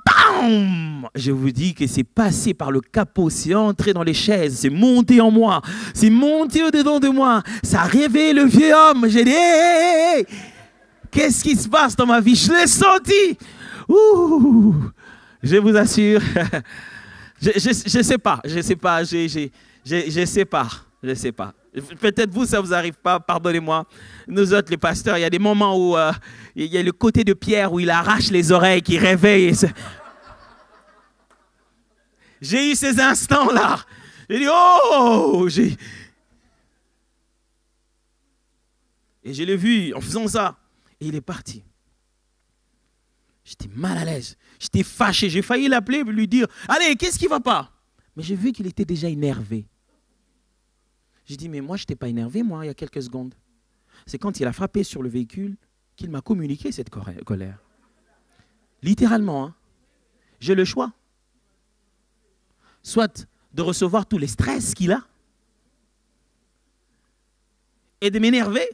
bam! Je vous dis que c'est passé par le capot, c'est entré dans les chaises, c'est monté en moi, c'est monté au-dedans de moi, ça a réveillé le vieux homme. J'ai dit, hey, qu'est-ce qui se passe dans ma vie? Je l'ai senti. Ouh, je vous assure, je sais pas. Peut-être vous, ça ne vous arrive pas, pardonnez-moi. Nous autres, les pasteurs, il y a des moments où il y a le côté de Pierre où il arrache les oreilles, qui réveille. J'ai eu ces instants-là. J'ai dit, oh! Et je l'ai vu en faisant ça. Et il est parti. J'étais mal à l'aise. J'étais fâché. J'ai failli l'appeler et lui dire, allez, qu'est-ce qui ne va pas? Mais j'ai vu qu'il était déjà énervé. J'ai dit, mais moi, je n'étais pas énervé, moi, il y a quelques secondes. C'est quand il a frappé sur le véhicule qu'il m'a communiqué cette colère. Littéralement, hein. J'ai le choix. Soit de recevoir tous les stress qu'il a et de m'énerver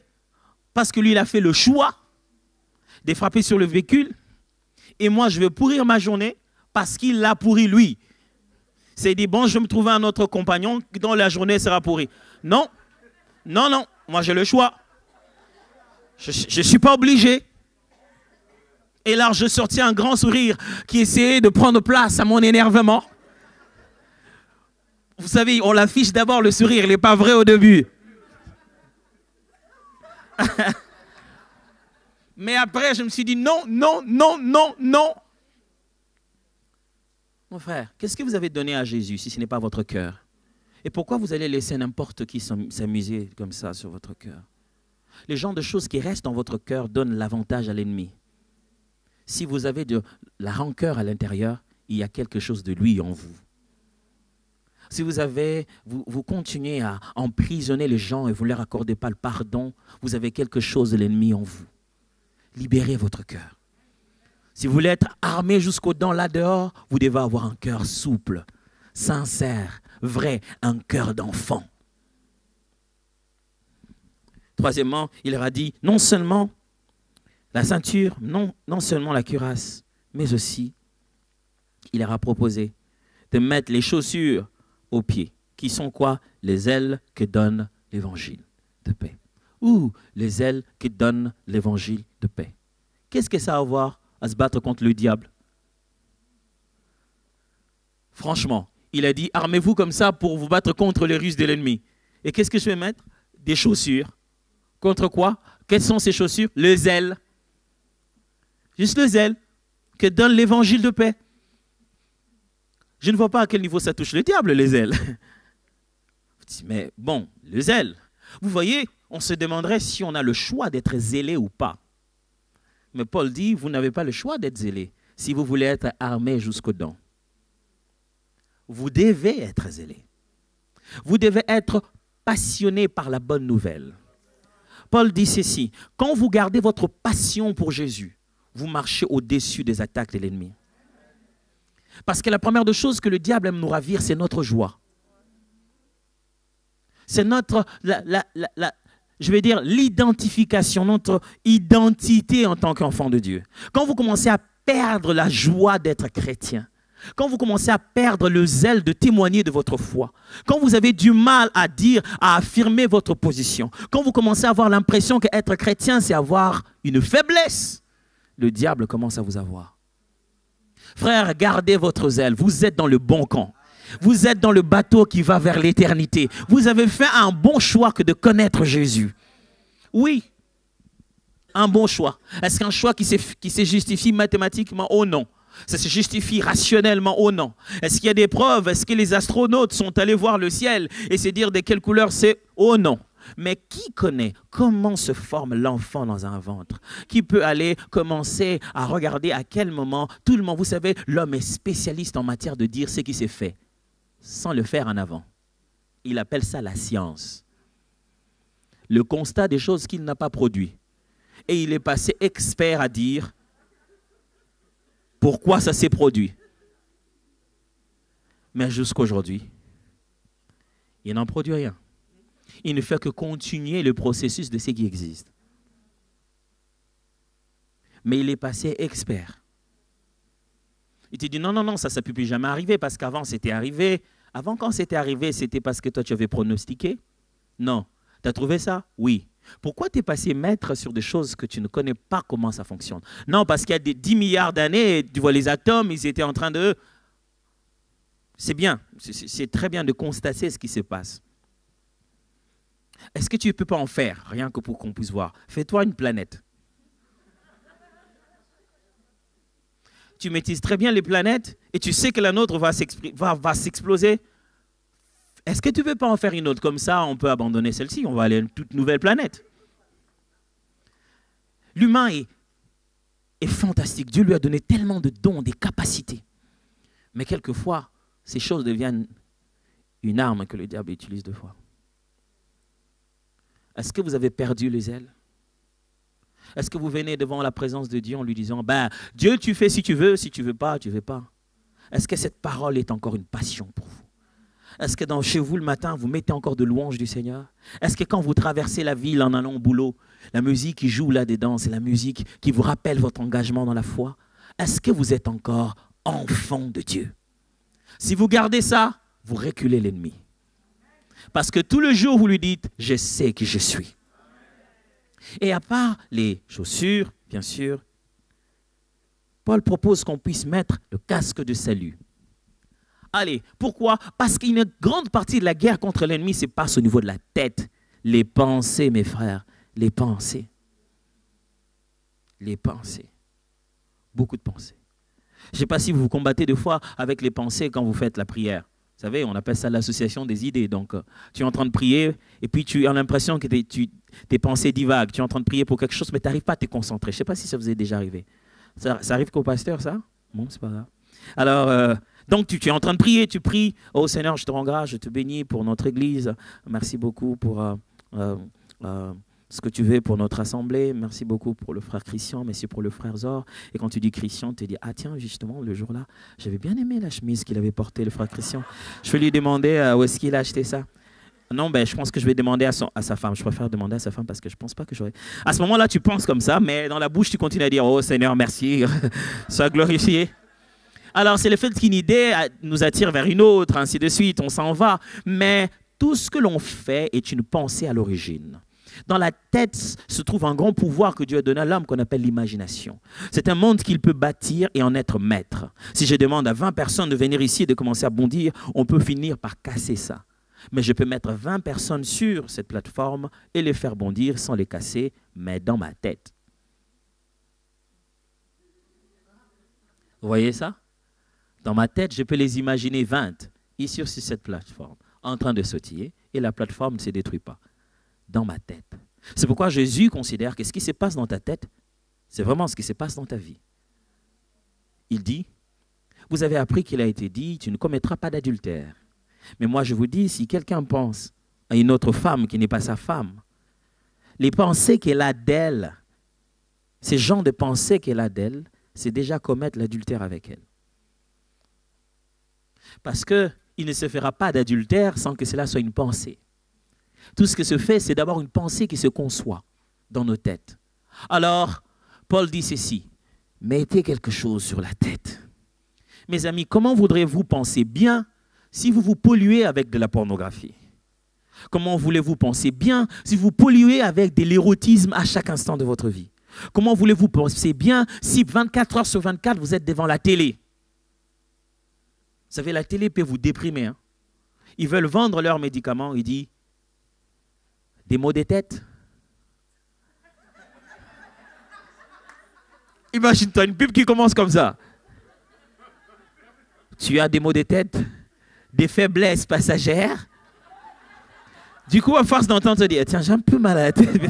parce que lui, il a fait le choix de frapper sur le véhicule et moi, je vais pourrir ma journée parce qu'il l'a pourri lui. C'est dit, bon, je vais me trouver un autre compagnon dont la journée sera pourrie. Non, non, non, moi j'ai le choix. Je ne suis pas obligé. Et là, je sortis un grand sourire qui essayait de prendre place à mon énervement. Vous savez, on l'affiche d'abord le sourire, il n'est pas vrai au début. Mais après, je me suis dit non, non, non, non, non. Mon frère, qu'est-ce que vous avez donné à Jésus si ce n'est pas votre cœur? Et pourquoi vous allez laisser n'importe qui s'amuser comme ça sur votre cœur? Les genres de choses qui restent dans votre cœur donnent l'avantage à l'ennemi. Si vous avez de la rancœur à l'intérieur, il y a quelque chose de lui en vous. Si vous continuez à emprisonner les gens et vous ne leur accordez pas le pardon, vous avez quelque chose de l'ennemi en vous. Libérez votre cœur. Si vous voulez être armé jusqu'aux dents là dehors, vous devez avoir un cœur souple, sincère, vrai, un cœur d'enfant. Troisièmement, il leur a dit non seulement la ceinture, non seulement la cuirasse, mais aussi, il leur a proposé de mettre les chaussures aux pieds, qui sont quoi? Les ailes que donne l'évangile de paix. Ou les ailes que donne l'évangile de paix. Qu'est-ce que ça a à voir à se battre contre le diable? Franchement, il a dit, armez-vous comme ça pour vous battre contre les ruses de l'ennemi. Et qu'est-ce que je vais mettre? Des chaussures. Contre quoi? Quelles sont ces chaussures? Le zèle. Juste le zèle que donne l'évangile de paix. Je ne vois pas à quel niveau ça touche le diable, le zèle. Mais bon, le zèle. Vous voyez, on se demanderait si on a le choix d'être zélé ou pas. Mais Paul dit, vous n'avez pas le choix d'être zélé si vous voulez être armé jusqu'aux dents. Vous devez être zélé. Vous devez être passionné par la bonne nouvelle. Paul dit ceci, quand vous gardez votre passion pour Jésus, vous marchez au-dessus des attaques de l'ennemi. Parce que la première des choses que le diable aime nous ravir, c'est notre joie. C'est notre, je vais dire, l'identification, notre identité en tant qu'enfant de Dieu. Quand vous commencez à perdre la joie d'être chrétien, quand vous commencez à perdre le zèle de témoigner de votre foi, quand vous avez du mal à dire, à affirmer votre position, quand vous commencez à avoir l'impression qu'être chrétien, c'est avoir une faiblesse, le diable commence à vous avoir. Frère, gardez votre zèle, vous êtes dans le bon camp. Vous êtes dans le bateau qui va vers l'éternité. Vous avez fait un bon choix que de connaître Jésus. Oui, un bon choix. Est-ce qu'un choix qui se justifie mathématiquement? Oh non. Ça se justifie rationnellement? Oh non. Est-ce qu'il y a des preuves? Est-ce que les astronautes sont allés voir le ciel et se dire de quelle couleur c'est? Oh non. Mais qui connaît comment se forme l'enfant dans un ventre? Qui peut aller commencer à regarder à quel moment tout le monde, vous savez, l'homme est spécialiste en matière de dire ce qui s'est fait, sans le faire en avant. Il appelle ça la science. Le constat des choses qu'il n'a pas produit. Et il est passé expert à dire pourquoi ça s'est produit. Mais jusqu'aujourd'hui, il n'en produit rien. Il ne fait que continuer le processus de ce qui existe. Mais il est passé expert. Il te dit non, non, non, ça ne peut plus jamais arriver parce qu'avant c'était arrivé. Avant, quand c'était arrivé, c'était parce que toi tu avais pronostiqué? Non. Tu as trouvé ça? Oui. Pourquoi tu es passé maître sur des choses que tu ne connais pas comment ça fonctionne? Non, parce qu'il y a des 10 milliards d'années, tu vois les atomes, ils étaient en train de... C'est bien, c'est très bien de constater ce qui se passe. Est-ce que tu ne peux pas en faire, rien que pour qu'on puisse voir? Fais-toi une planète. Tu maîtrises très bien les planètes et tu sais que la nôtre va s'exploser. Est-ce que tu ne peux pas en faire une autre? Comme ça, on peut abandonner celle-ci, on va aller à une toute nouvelle planète. L'humain est fantastique. Dieu lui a donné tellement de dons, des capacités. Mais quelquefois, ces choses deviennent une arme que le diable utilise deux fois. Est-ce que vous avez perdu les ailes? Est-ce que vous venez devant la présence de Dieu en lui disant, ben, Dieu, tu fais si tu veux pas, tu ne veux pas. Est-ce que cette parole est encore une passion pour vous? Est-ce que chez vous le matin, vous mettez encore de louanges du Seigneur? Est-ce que quand vous traversez la ville en allant au boulot, la musique qui joue là-dedans, c'est la musique qui vous rappelle votre engagement dans la foi? Est-ce que vous êtes encore enfant de Dieu? Si vous gardez ça, vous reculez l'ennemi. Parce que tout le jour, vous lui dites, je sais qui je suis. Et à part les chaussures, bien sûr, Paul propose qu'on puisse mettre le casque de salut. Allez, pourquoi? Parce qu'une grande partie de la guerre contre l'ennemi se passe au niveau de la tête. Les pensées, mes frères, les pensées. Les pensées. Beaucoup de pensées. Je ne sais pas si vous vous combattez des fois avec les pensées quand vous faites la prière. Vous savez, on appelle ça l'association des idées. Donc, tu es en train de prier et puis tu as l'impression que tes pensées divaguent. Tu es en train de prier pour quelque chose, mais tu n'arrives pas à te concentrer. Je ne sais pas si ça vous est déjà arrivé. Ça arrive qu'au pasteur, ça? Bon, c'est pas grave. Alors, donc, tu es en train de prier, tu pries. Oh Seigneur, je te rends grâce, je te bénis pour notre église. Merci beaucoup pour ce que tu veux pour notre assemblée. Merci beaucoup pour le frère Christian, merci pour le frère Zor. Et quand tu dis Christian, tu te dis, ah tiens, justement, le jour-là, j'avais bien aimé la chemise qu'il avait portée, le frère Christian. Je vais lui demander où est-ce qu'il a acheté ça. Non, ben, je pense que je vais demander à sa femme. Je préfère demander à sa femme parce que je ne pense pas que j'aurais... À ce moment-là, tu penses comme ça, mais dans la bouche, tu continues à dire, oh Seigneur, merci, sois glorifié. Alors, c'est le fait qu'une idée nous attire vers une autre, ainsi de suite, on s'en va. Mais tout ce que l'on fait est une pensée à l'origine. Dans la tête se trouve un grand pouvoir que Dieu a donné à l'homme qu'on appelle l'imagination. C'est un monde qu'il peut bâtir et en être maître. Si je demande à 20 personnes de venir ici et de commencer à bondir, on peut finir par casser ça. Mais je peux mettre 20 personnes sur cette plateforme et les faire bondir sans les casser, mais dans ma tête. Vous voyez ça? Dans ma tête, je peux les imaginer 20 ici sur cette plateforme en train de sautiller et la plateforme ne se détruit pas. Dans ma tête. C'est pourquoi Jésus considère que ce qui se passe dans ta tête, c'est vraiment ce qui se passe dans ta vie. Il dit, vous avez appris qu'il a été dit, tu ne commettras pas d'adultère. Mais moi je vous dis, si quelqu'un pense à une autre femme qui n'est pas sa femme, les pensées qu'elle a d'elle, ces genres de pensées qu'elle a d'elle, c'est déjà commettre l'adultère avec elle. Parce qu'il ne se fera pas d'adultère sans que cela soit une pensée. Tout ce que se fait, c'est d'abord une pensée qui se conçoit dans nos têtes. Alors, Paul dit ceci, mettez quelque chose sur la tête. Mes amis, comment voudrez-vous penser bien si vous vous polluez avec de la pornographie? Comment voulez-vous penser bien si vous polluez avec de l'érotisme à chaque instant de votre vie? Comment voulez-vous penser bien si 24 heures sur 24, vous êtes devant la télé? Vous savez, la télé peut vous déprimer. Hein? Ils veulent vendre leurs médicaments, il dit, des maux de tête. Imagine-toi une pub qui commence comme ça. Tu as des maux de tête, des faiblesses passagères. Du coup, à force d'entendre te dire, tiens, j'ai un peu mal à la tête.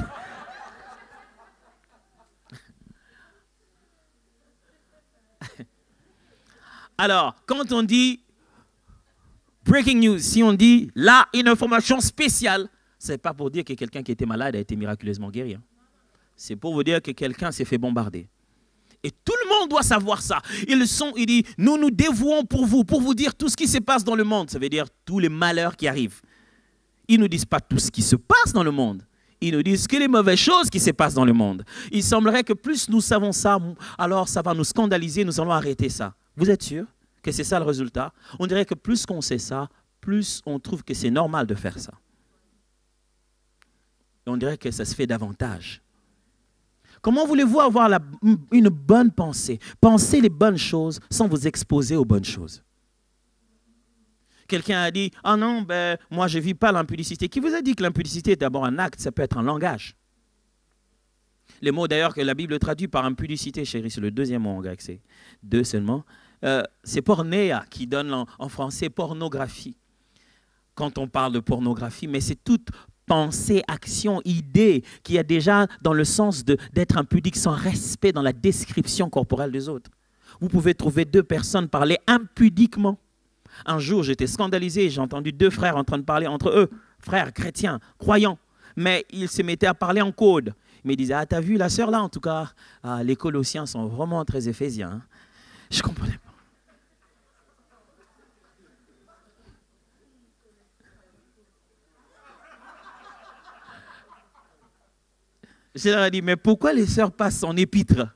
Alors, quand on dit breaking news, si on dit là, une information spéciale, ce n'est pas pour dire que quelqu'un qui était malade a été miraculeusement guéri. Hein. C'est pour vous dire que quelqu'un s'est fait bombarder. Et tout le monde doit savoir ça. Il dit, nous nous dévouons pour vous dire tout ce qui se passe dans le monde. Ça veut dire tous les malheurs qui arrivent. Ils ne nous disent pas tout ce qui se passe dans le monde. Ils nous disent que les mauvaises choses qui se passent dans le monde. Il semblerait que plus nous savons ça, alors ça va nous scandaliser, nous allons arrêter ça. Vous êtes sûr que c'est ça le résultat? On dirait que plus qu'on sait ça, plus on trouve que c'est normal de faire ça. Et on dirait que ça se fait davantage. Comment voulez-vous avoir une bonne pensée? Pensez les bonnes choses sans vous exposer aux bonnes choses. Quelqu'un a dit, ah non, ben, moi je ne vis pas l'impudicité. Qui vous a dit que l'impudicité est d'abord un acte? Ça peut être un langage. Les mots d'ailleurs que la Bible traduit par impudicité, chérie, c'est le deuxième mot en grec, c'est 2 seulement. C'est pornéa qui donne en français pornographie. Quand on parle de pornographie, mais c'est toute pensée, action, idée qui a déjà dans le sens d'être impudique sans respect dans la description corporelle des autres. Vous pouvez trouver 2 personnes parler impudiquement. Un jour, j'étais scandalisé, j'ai entendu 2 frères en train de parler entre eux, frères chrétiens, croyants, mais ils se mettaient à parler en code. Ils me disaient, ah, t'as vu la sœur là, en tout cas, les Colossiens sont vraiment très éphésiens. Hein. Je ne comprenais pas. Je leur ai dit, mais pourquoi les sœurs passent en épître?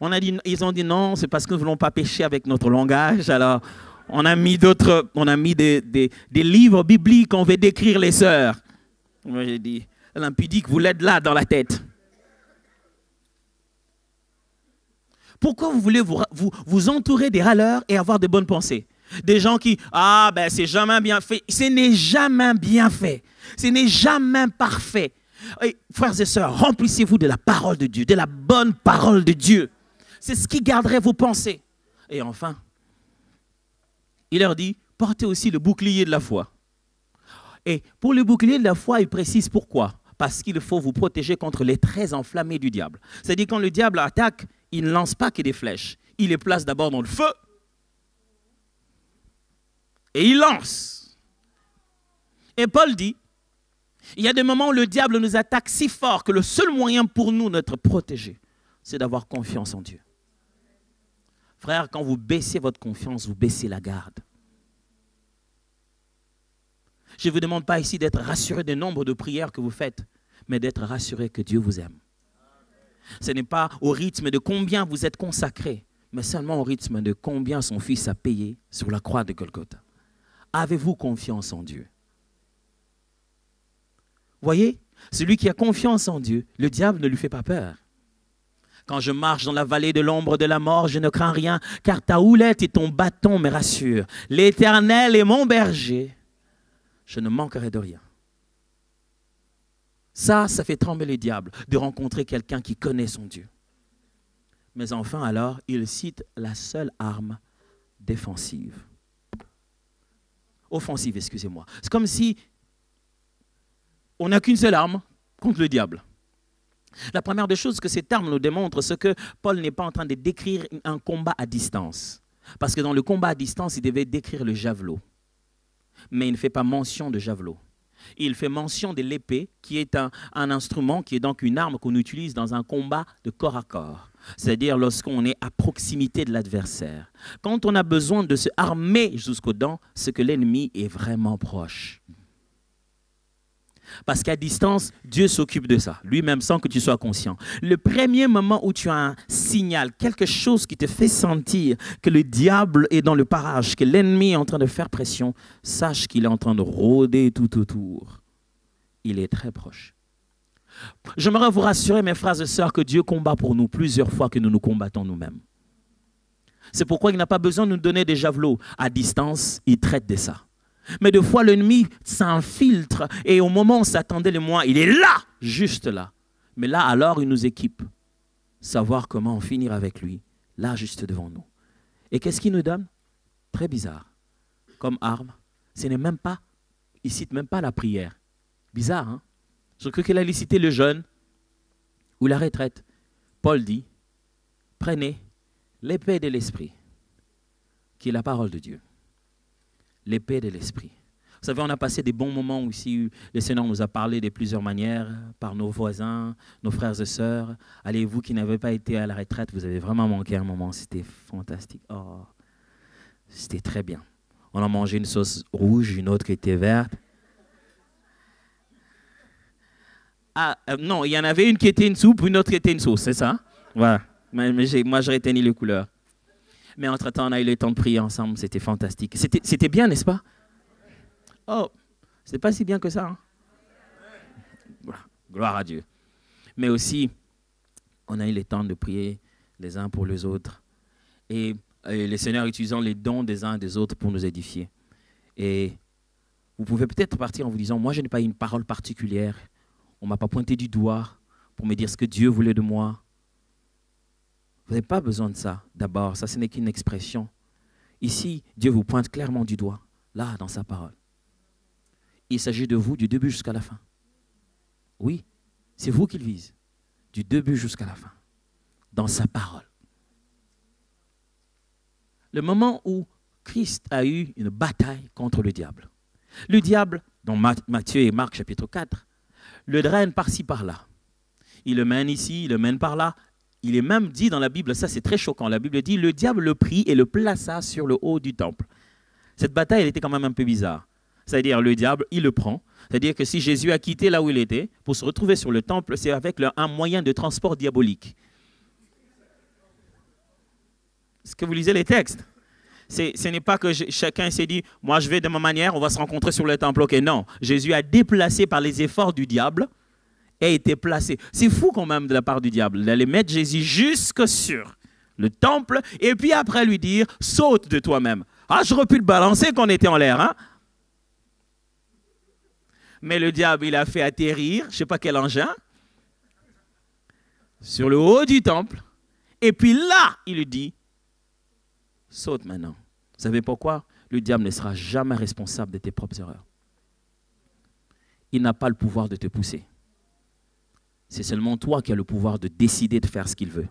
Ils ont dit non, c'est parce que nous ne voulons pas pécher avec notre langage. Alors, on a mis des livres bibliques, on veut décrire les sœurs. Moi, j'ai dit, l'impudique, vous l'êtes là dans la tête. Pourquoi vous voulez vous entourer des râleurs et avoir de bonnes pensées? Des gens qui, ah ben c'est jamais bien fait. Ce n'est jamais bien fait. Ce n'est jamais parfait. Et, frères et sœurs, remplissez-vous de la parole de Dieu, de la bonne parole de Dieu. C'est ce qui garderait vos pensées. Et enfin, il leur dit, portez aussi le bouclier de la foi. Et pour le bouclier de la foi, il précise pourquoi. Parce qu'il faut vous protéger contre les traits enflammés du diable. C'est-à-dire quand le diable attaque, il ne lance pas que des flèches. Il les place d'abord dans le feu. Et il lance. Et Paul dit, il y a des moments où le diable nous attaque si fort que le seul moyen pour nous d'être protégés, c'est d'avoir confiance en Dieu. Frère, quand vous baissez votre confiance, vous baissez la garde. Je ne vous demande pas ici d'être rassuré du nombre de prières que vous faites, mais d'être rassuré que Dieu vous aime. Ce n'est pas au rythme de combien vous êtes consacré, mais seulement au rythme de combien son Fils a payé sur la croix de Golgotha. Avez-vous confiance en Dieu? Voyez, Celui qui a confiance en Dieu, le diable ne lui fait pas peur. Quand je marche dans la vallée de l'ombre de la mort, je ne crains rien, car ta houlette et ton bâton me rassurent. L'Éternel est mon berger, je ne manquerai de rien. Ça fait trembler le diable de rencontrer quelqu'un qui connaît son Dieu. Mais enfin, alors, il cite la seule arme défensive. Offensive, excusez-moi. C'est comme si on n'a qu'une seule arme contre le diable. La première des choses que cette arme nous démontre, c'est que Paul n'est pas en train de décrire un combat à distance. Parce que dans le combat à distance, il devait décrire le javelot. Mais il ne fait pas mention de javelot. Il fait mention de l'épée, qui est un instrument, qui est donc une arme qu'on utilise dans un combat de corps à corps. C'est-à-dire lorsqu'on est à proximité de l'adversaire. Quand on a besoin de se armer jusqu'aux dents, c'est que l'ennemi est vraiment proche. Parce qu'à distance, Dieu s'occupe de ça, lui-même sans que tu sois conscient. Le premier moment où tu as un signal, quelque chose qui te fait sentir que le diable est dans le parage, que l'ennemi est en train de faire pression, sache qu'il est en train de rôder tout autour. Il est très proche. J'aimerais vous rassurer, mes frères et sœurs, que Dieu combat pour nous plusieurs fois que nous nous combattons nous-mêmes. C'est pourquoi il n'a pas besoin de nous donner des javelots. À distance, il traite de ça. Mais des fois, l'ennemi s'infiltre et au moment où on s'attendait le moins, il est là, juste là. Mais là, alors, il nous équipe. Savoir comment en finir avec lui, là, juste devant nous. Et qu'est-ce qu'il nous donne? Très bizarre. Comme arme, ce n'est même pas, il ne cite même pas la prière. Bizarre, hein? Je crois qu'il a cité le jeûne ou la retraite. Paul dit, prenez l'épée de l'esprit, qui est la parole de Dieu. L'épée de l'esprit. Vous savez, on a passé des bons moments aussi. Le Seigneur nous a parlé de plusieurs manières, par nos voisins, nos frères et sœurs. Allez, vous qui n'avez pas été à la retraite, vous avez vraiment manqué un moment. C'était fantastique. Oh, c'était très bien. On a mangé une sauce rouge, une autre qui était verte. Ah, non, il y en avait une qui était une soupe, une autre qui était une sauce, c'est ça? Voilà. Mais moi, j'ai retenu les couleurs. Mais entre-temps, on a eu le temps de prier ensemble. C'était fantastique. C'était bien, n'est-ce pas? Oh, c'est pas si bien que ça. Hein? Gloire à Dieu. Mais aussi, on a eu le temps de prier les uns pour les autres. Et le Seigneur utilisant les dons des uns et des autres pour nous édifier. Et vous pouvez peut-être partir en vous disant, moi, je n'ai pas eu une parole particulière. On ne m'a pas pointé du doigt pour me dire ce que Dieu voulait de moi. Vous n'avez pas besoin de ça, d'abord. Ça, ce n'est qu'une expression. Ici, Dieu vous pointe clairement du doigt, là, dans sa parole. Il s'agit de vous du début jusqu'à la fin. Oui, c'est vous qu'il vise, du début jusqu'à la fin, dans sa parole. Le moment où Christ a eu une bataille contre le diable. Le diable, dans Matthieu et Marc, chapitre 4, le draine par-ci, par-là. Il le mène ici, il le mène par-là. Il est même dit dans la Bible, ça c'est très choquant, la Bible dit, le diable le prit et le plaça sur le haut du temple. Cette bataille, elle était quand même un peu bizarre. C'est-à-dire, le diable, il le prend. C'est-à-dire que si Jésus a quitté là où il était, pour se retrouver sur le temple, c'est avec un moyen de transport diabolique. Est-ce que vous lisez les textes? Ce n'est pas que chacun s'est dit, moi je vais de ma manière, on va se rencontrer sur le temple. Ok, non. Jésus a déplacé par les efforts du diable et été placé. C'est fou quand même de la part du diable d'aller mettre Jésus jusque sur le temple et puis après lui dire, saute de toi-même. Ah, j'aurais pu le balancer quand on était en l'air, hein? Mais le diable, il a fait atterrir, je ne sais pas quel engin, sur le haut du temple. Et puis là, il lui dit, saute maintenant. Vous savez pourquoi? Le diable ne sera jamais responsable de tes propres erreurs. Il n'a pas le pouvoir de te pousser. C'est seulement toi qui as le pouvoir de décider de faire ce qu'il veut.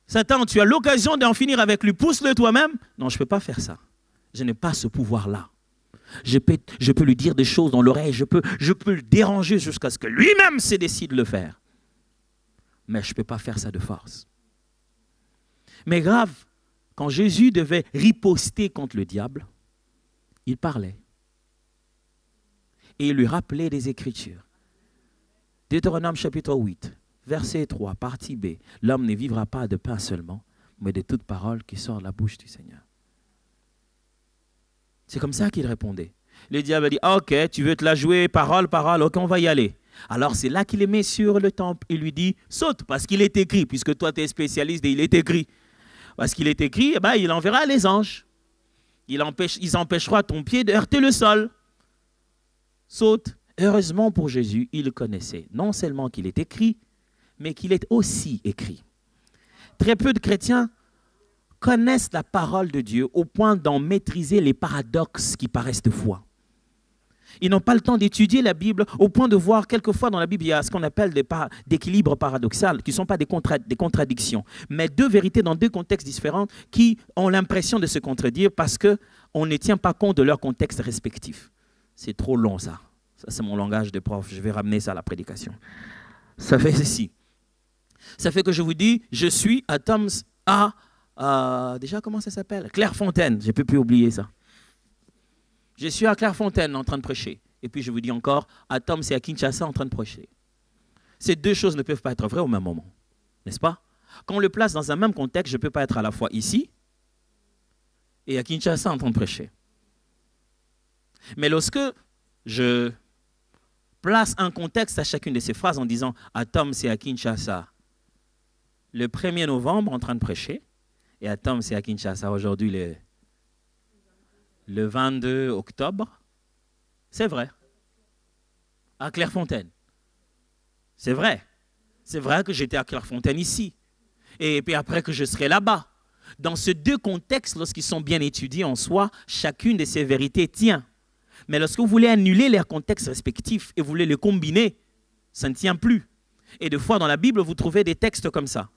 Satan, tu as l'occasion d'en finir avec lui, pousse-le toi-même. Non, je ne peux pas faire ça. Je n'ai pas ce pouvoir-là. Je peux lui dire des choses dans l'oreille, je peux le déranger jusqu'à ce que lui-même se décide de le faire. Mais je ne peux pas faire ça de force. Mais grave, quand Jésus devait riposter contre le diable, il parlait. Et il lui rappelait des Écritures. Deutéronome chapitre 8, verset 3, partie B. L'homme ne vivra pas de pain seulement, mais de toute parole qui sort de la bouche du Seigneur. C'est comme ça qu'il répondait. Le diable dit, ah, ok, tu veux te la jouer, parole, parole, ok, on va y aller. Alors c'est là qu'il les met sur le temple. Il lui dit, saute, parce qu'il est écrit, puisque toi tu es spécialiste et il est écrit. Parce qu'il est écrit, eh ben, il enverra les anges. Ils empêcheront ton pied de heurter le sol. Saute. Heureusement pour Jésus, il connaissait non seulement qu'il est écrit, mais qu'il est aussi écrit. Très peu de chrétiens connaissent la parole de Dieu au point d'en maîtriser les paradoxes qui paraissent de foi. Ils n'ont pas le temps d'étudier la Bible au point de voir quelquefois dans la Bible, il y a ce qu'on appelle des équilibres paradoxaux, qui ne sont pas des contradictions, mais deux vérités dans deux contextes différents qui ont l'impression de se contredire parce qu'on ne tient pas compte de leur contexte respectif. C'est trop long ça. Ça c'est mon langage de prof, je vais ramener ça à la prédication. Ça fait ceci. Ça fait que je vous dis, je suis à déjà comment ça s'appelle? Clairefontaine, je ne peux plus oublier ça. Je suis à Clairefontaine en train de prêcher. Et puis je vous dis encore, à Toms et à Kinshasa en train de prêcher. Ces deux choses ne peuvent pas être vraies au même moment. N'est-ce pas? Quand on le place dans un même contexte, je ne peux pas être à la fois ici et à Kinshasa en train de prêcher. Mais lorsque je place un contexte à chacune de ces phrases en disant à Toms et à Kinshasa, le 1er novembre en train de prêcher, et à Toms et à Kinshasa aujourd'hui le 22 octobre, c'est vrai. À Clairefontaine. C'est vrai. C'est vrai que j'étais à Clairefontaine ici. Et puis après que je serai là-bas. Dans ces deux contextes, lorsqu'ils sont bien étudiés en soi, chacune de ces vérités tient. Mais lorsque vous voulez annuler leurs contextes respectifs et vous voulez les combiner, ça ne tient plus. Et des fois, dans la Bible, vous trouvez des textes comme ça.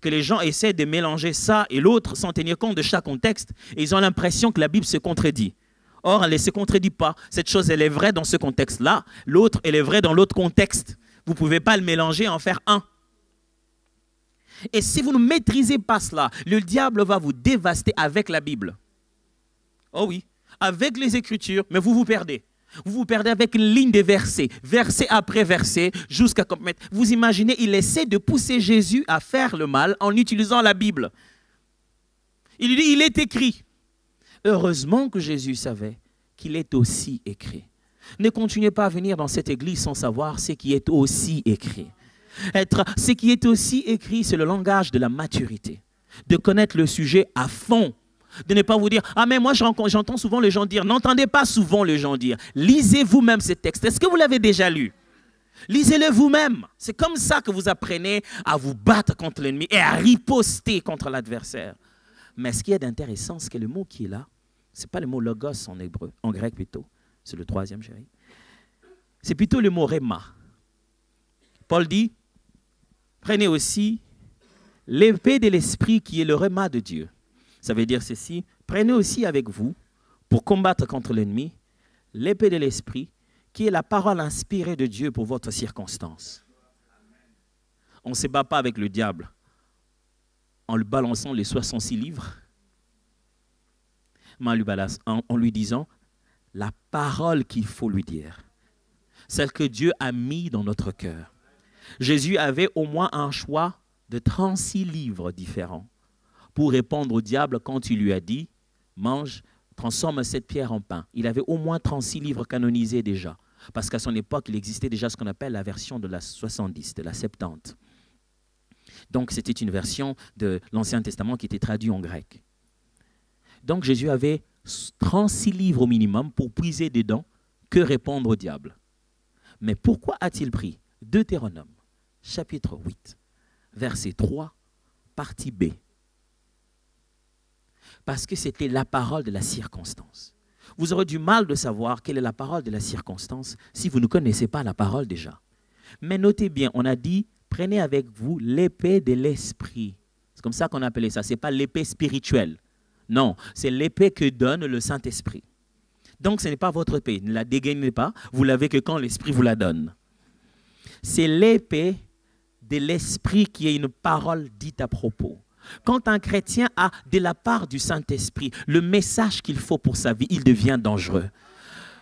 Que les gens essaient de mélanger ça et l'autre sans tenir compte de chaque contexte. Et ils ont l'impression que la Bible se contredit. Or, elle ne se contredit pas. Cette chose, elle est vraie dans ce contexte-là. L'autre, elle est vraie dans l'autre contexte. Vous ne pouvez pas le mélanger et en faire un. Et si vous ne maîtrisez pas cela, le diable va vous dévaster avec la Bible. Oh oui, avec les Écritures, mais vous vous perdez. Vous vous perdez avec une ligne de versets, verset après verset, jusqu'à... Vous imaginez, il essaie de pousser Jésus à faire le mal en utilisant la Bible. Il lui dit, il est écrit. Heureusement que Jésus savait qu'il est aussi écrit. Ne continuez pas à venir dans cette église sans savoir ce qui est aussi écrit. Ce qui est aussi écrit, c'est le langage de la maturité. De connaître le sujet à fond. De ne pas vous dire, ah mais moi j'entends souvent les gens dire, n'entendez pas souvent les gens dire, lisez vous-même ces textes. Est-ce que vous l'avez déjà lu? Lisez-le vous-même. C'est comme ça que vous apprenez à vous battre contre l'ennemi et à riposter contre l'adversaire. Mais ce qui est intéressant, c'est que le mot qui est là, ce n'est pas le mot logos en hébreu, en grec plutôt, c'est le troisième chéri. C'est plutôt le mot rhéma. Paul dit, prenez aussi l'épée de l'esprit qui est le rhéma de Dieu. Ça veut dire ceci, prenez aussi avec vous, pour combattre contre l'ennemi, l'épée de l'esprit, qui est la parole inspirée de Dieu pour votre circonstance. On ne se bat pas avec le diable en lui balançant les 66 livres, mais en lui disant la parole qu'il faut lui dire, celle que Dieu a mis dans notre cœur. Jésus avait au moins un choix de 36 livres différents pour répondre au diable quand il lui a dit « mange, transforme cette pierre en pain ». Il avait au moins 36 livres canonisés déjà, parce qu'à son époque, il existait déjà ce qu'on appelle la version de la 70, de la 70. Donc, c'était une version de l'Ancien Testament qui était traduite en grec. Donc, Jésus avait 36 livres au minimum pour puiser dedans que répondre au diable. Mais pourquoi a-t-il pris Deutéronome, chapitre 8, verset 3, partie B? Parce que c'était la parole de la circonstance. Vous aurez du mal de savoir quelle est la parole de la circonstance si vous ne connaissez pas la parole déjà. Mais notez bien, on a dit, prenez avec vous l'épée de l'esprit. C'est comme ça qu'on appelait ça. Ce n'est pas l'épée spirituelle. Non, c'est l'épée que donne le Saint-Esprit. Donc ce n'est pas votre épée. Ne la dégainez pas. Vous l'avez que quand l'Esprit vous la donne. C'est l'épée de l'esprit qui est une parole dite à propos. Quand un chrétien a de la part du Saint-Esprit le message qu'il faut pour sa vie, il devient dangereux.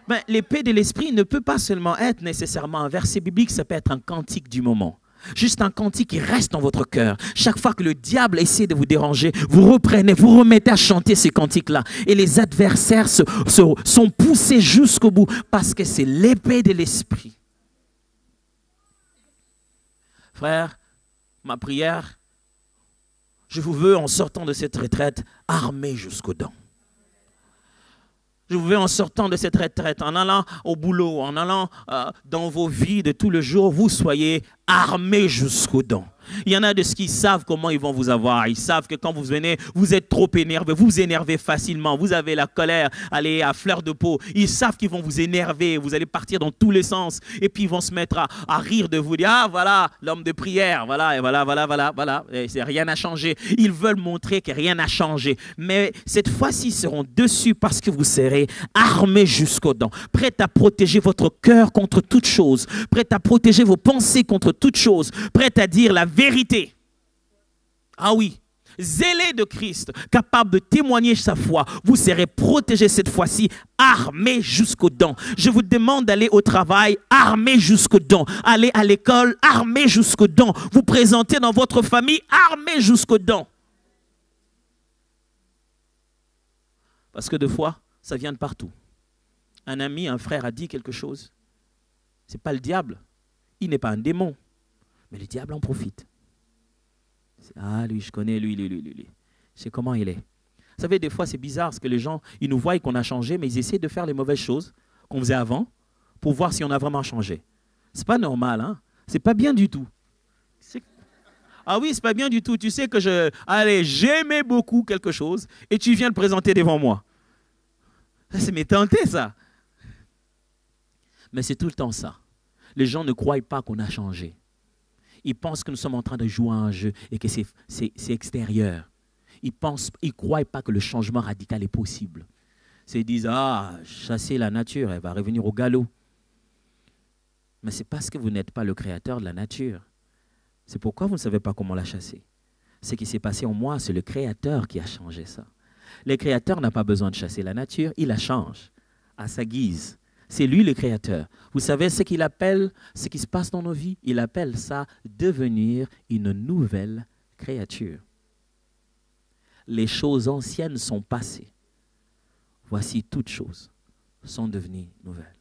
Mais l'épée de l'esprit ne peut pas seulement être nécessairement un verset biblique, ça peut être un cantique du moment. Juste un cantique qui reste dans votre cœur. Chaque fois que le diable essaie de vous déranger, vous reprenez, vous remettez à chanter ces cantiques-là. Et les adversaires sont poussés jusqu'au bout parce que c'est l'épée de l'esprit. Frère, ma prière, je vous veux en sortant de cette retraite armé jusqu'aux dents. Je vous veux en sortant de cette retraite, en allant au boulot, en allant dans vos vies de tout le jour, vous soyez armés jusqu'aux dents. Il y en a de ceux qui savent comment ils vont vous avoir. Ils savent que quand vous venez, vous êtes trop énervé. Vous vous énervez facilement. Vous avez la colère, allez, à fleur de peau. Ils savent qu'ils vont vous énerver. Vous allez partir dans tous les sens. Et puis ils vont se mettre à rire de vous. Dire, ah voilà, l'homme de prière. Voilà, et voilà. Et rien n'a changé. Ils veulent montrer que rien n'a changé. Mais cette fois-ci, ils seront dessus parce que vous serez armés jusqu'aux dents. Prêts à protéger votre cœur contre toute chose. Prêts à protéger vos pensées contre toute chose. Prêts à dire la vérité. Ah oui, zélé de Christ, capable de témoigner sa foi, vous serez protégé cette fois-ci, armé jusqu'aux dents. Je vous demande d'aller au travail, armé jusqu'aux dents. Aller à l'école, armé jusqu'aux dents. Vous présenter dans votre famille, armé jusqu'aux dents. Parce que des fois, ça vient de partout. Un ami, un frère a dit quelque chose. Ce n'est pas le diable. Il n'est pas un démon. Mais le diable en profite. Ah, lui, je connais, lui. Je sais comment il est. Vous savez, des fois, c'est bizarre parce que les gens, ils nous voient qu'on a changé, mais ils essaient de faire les mauvaises choses qu'on faisait avant pour voir si on a vraiment changé. C'est pas normal, hein? C'est pas bien du tout. Ah oui, c'est pas bien du tout. Tu sais que j'aimais beaucoup quelque chose et tu viens le présenter devant moi. C'est m'étenté, ça. Mais c'est tout le temps ça. Les gens ne croient pas qu'on a changé. Ils pensent que nous sommes en train de jouer à un jeu et que c'est extérieur. Ils ne croient pas que le changement radical est possible. Ils disent, ah, chasser la nature, elle va revenir au galop. Mais c'est parce que vous n'êtes pas le créateur de la nature. C'est pourquoi vous ne savez pas comment la chasser. Ce qui s'est passé en moi, c'est le créateur qui a changé ça. Le créateur n'a pas besoin de chasser la nature, il la change à sa guise. C'est lui le créateur. Vous savez ce qu'il appelle, ce qui se passe dans nos vies? Il appelle ça devenir une nouvelle créature. Les choses anciennes sont passées. Voici toutes choses sont devenues nouvelles.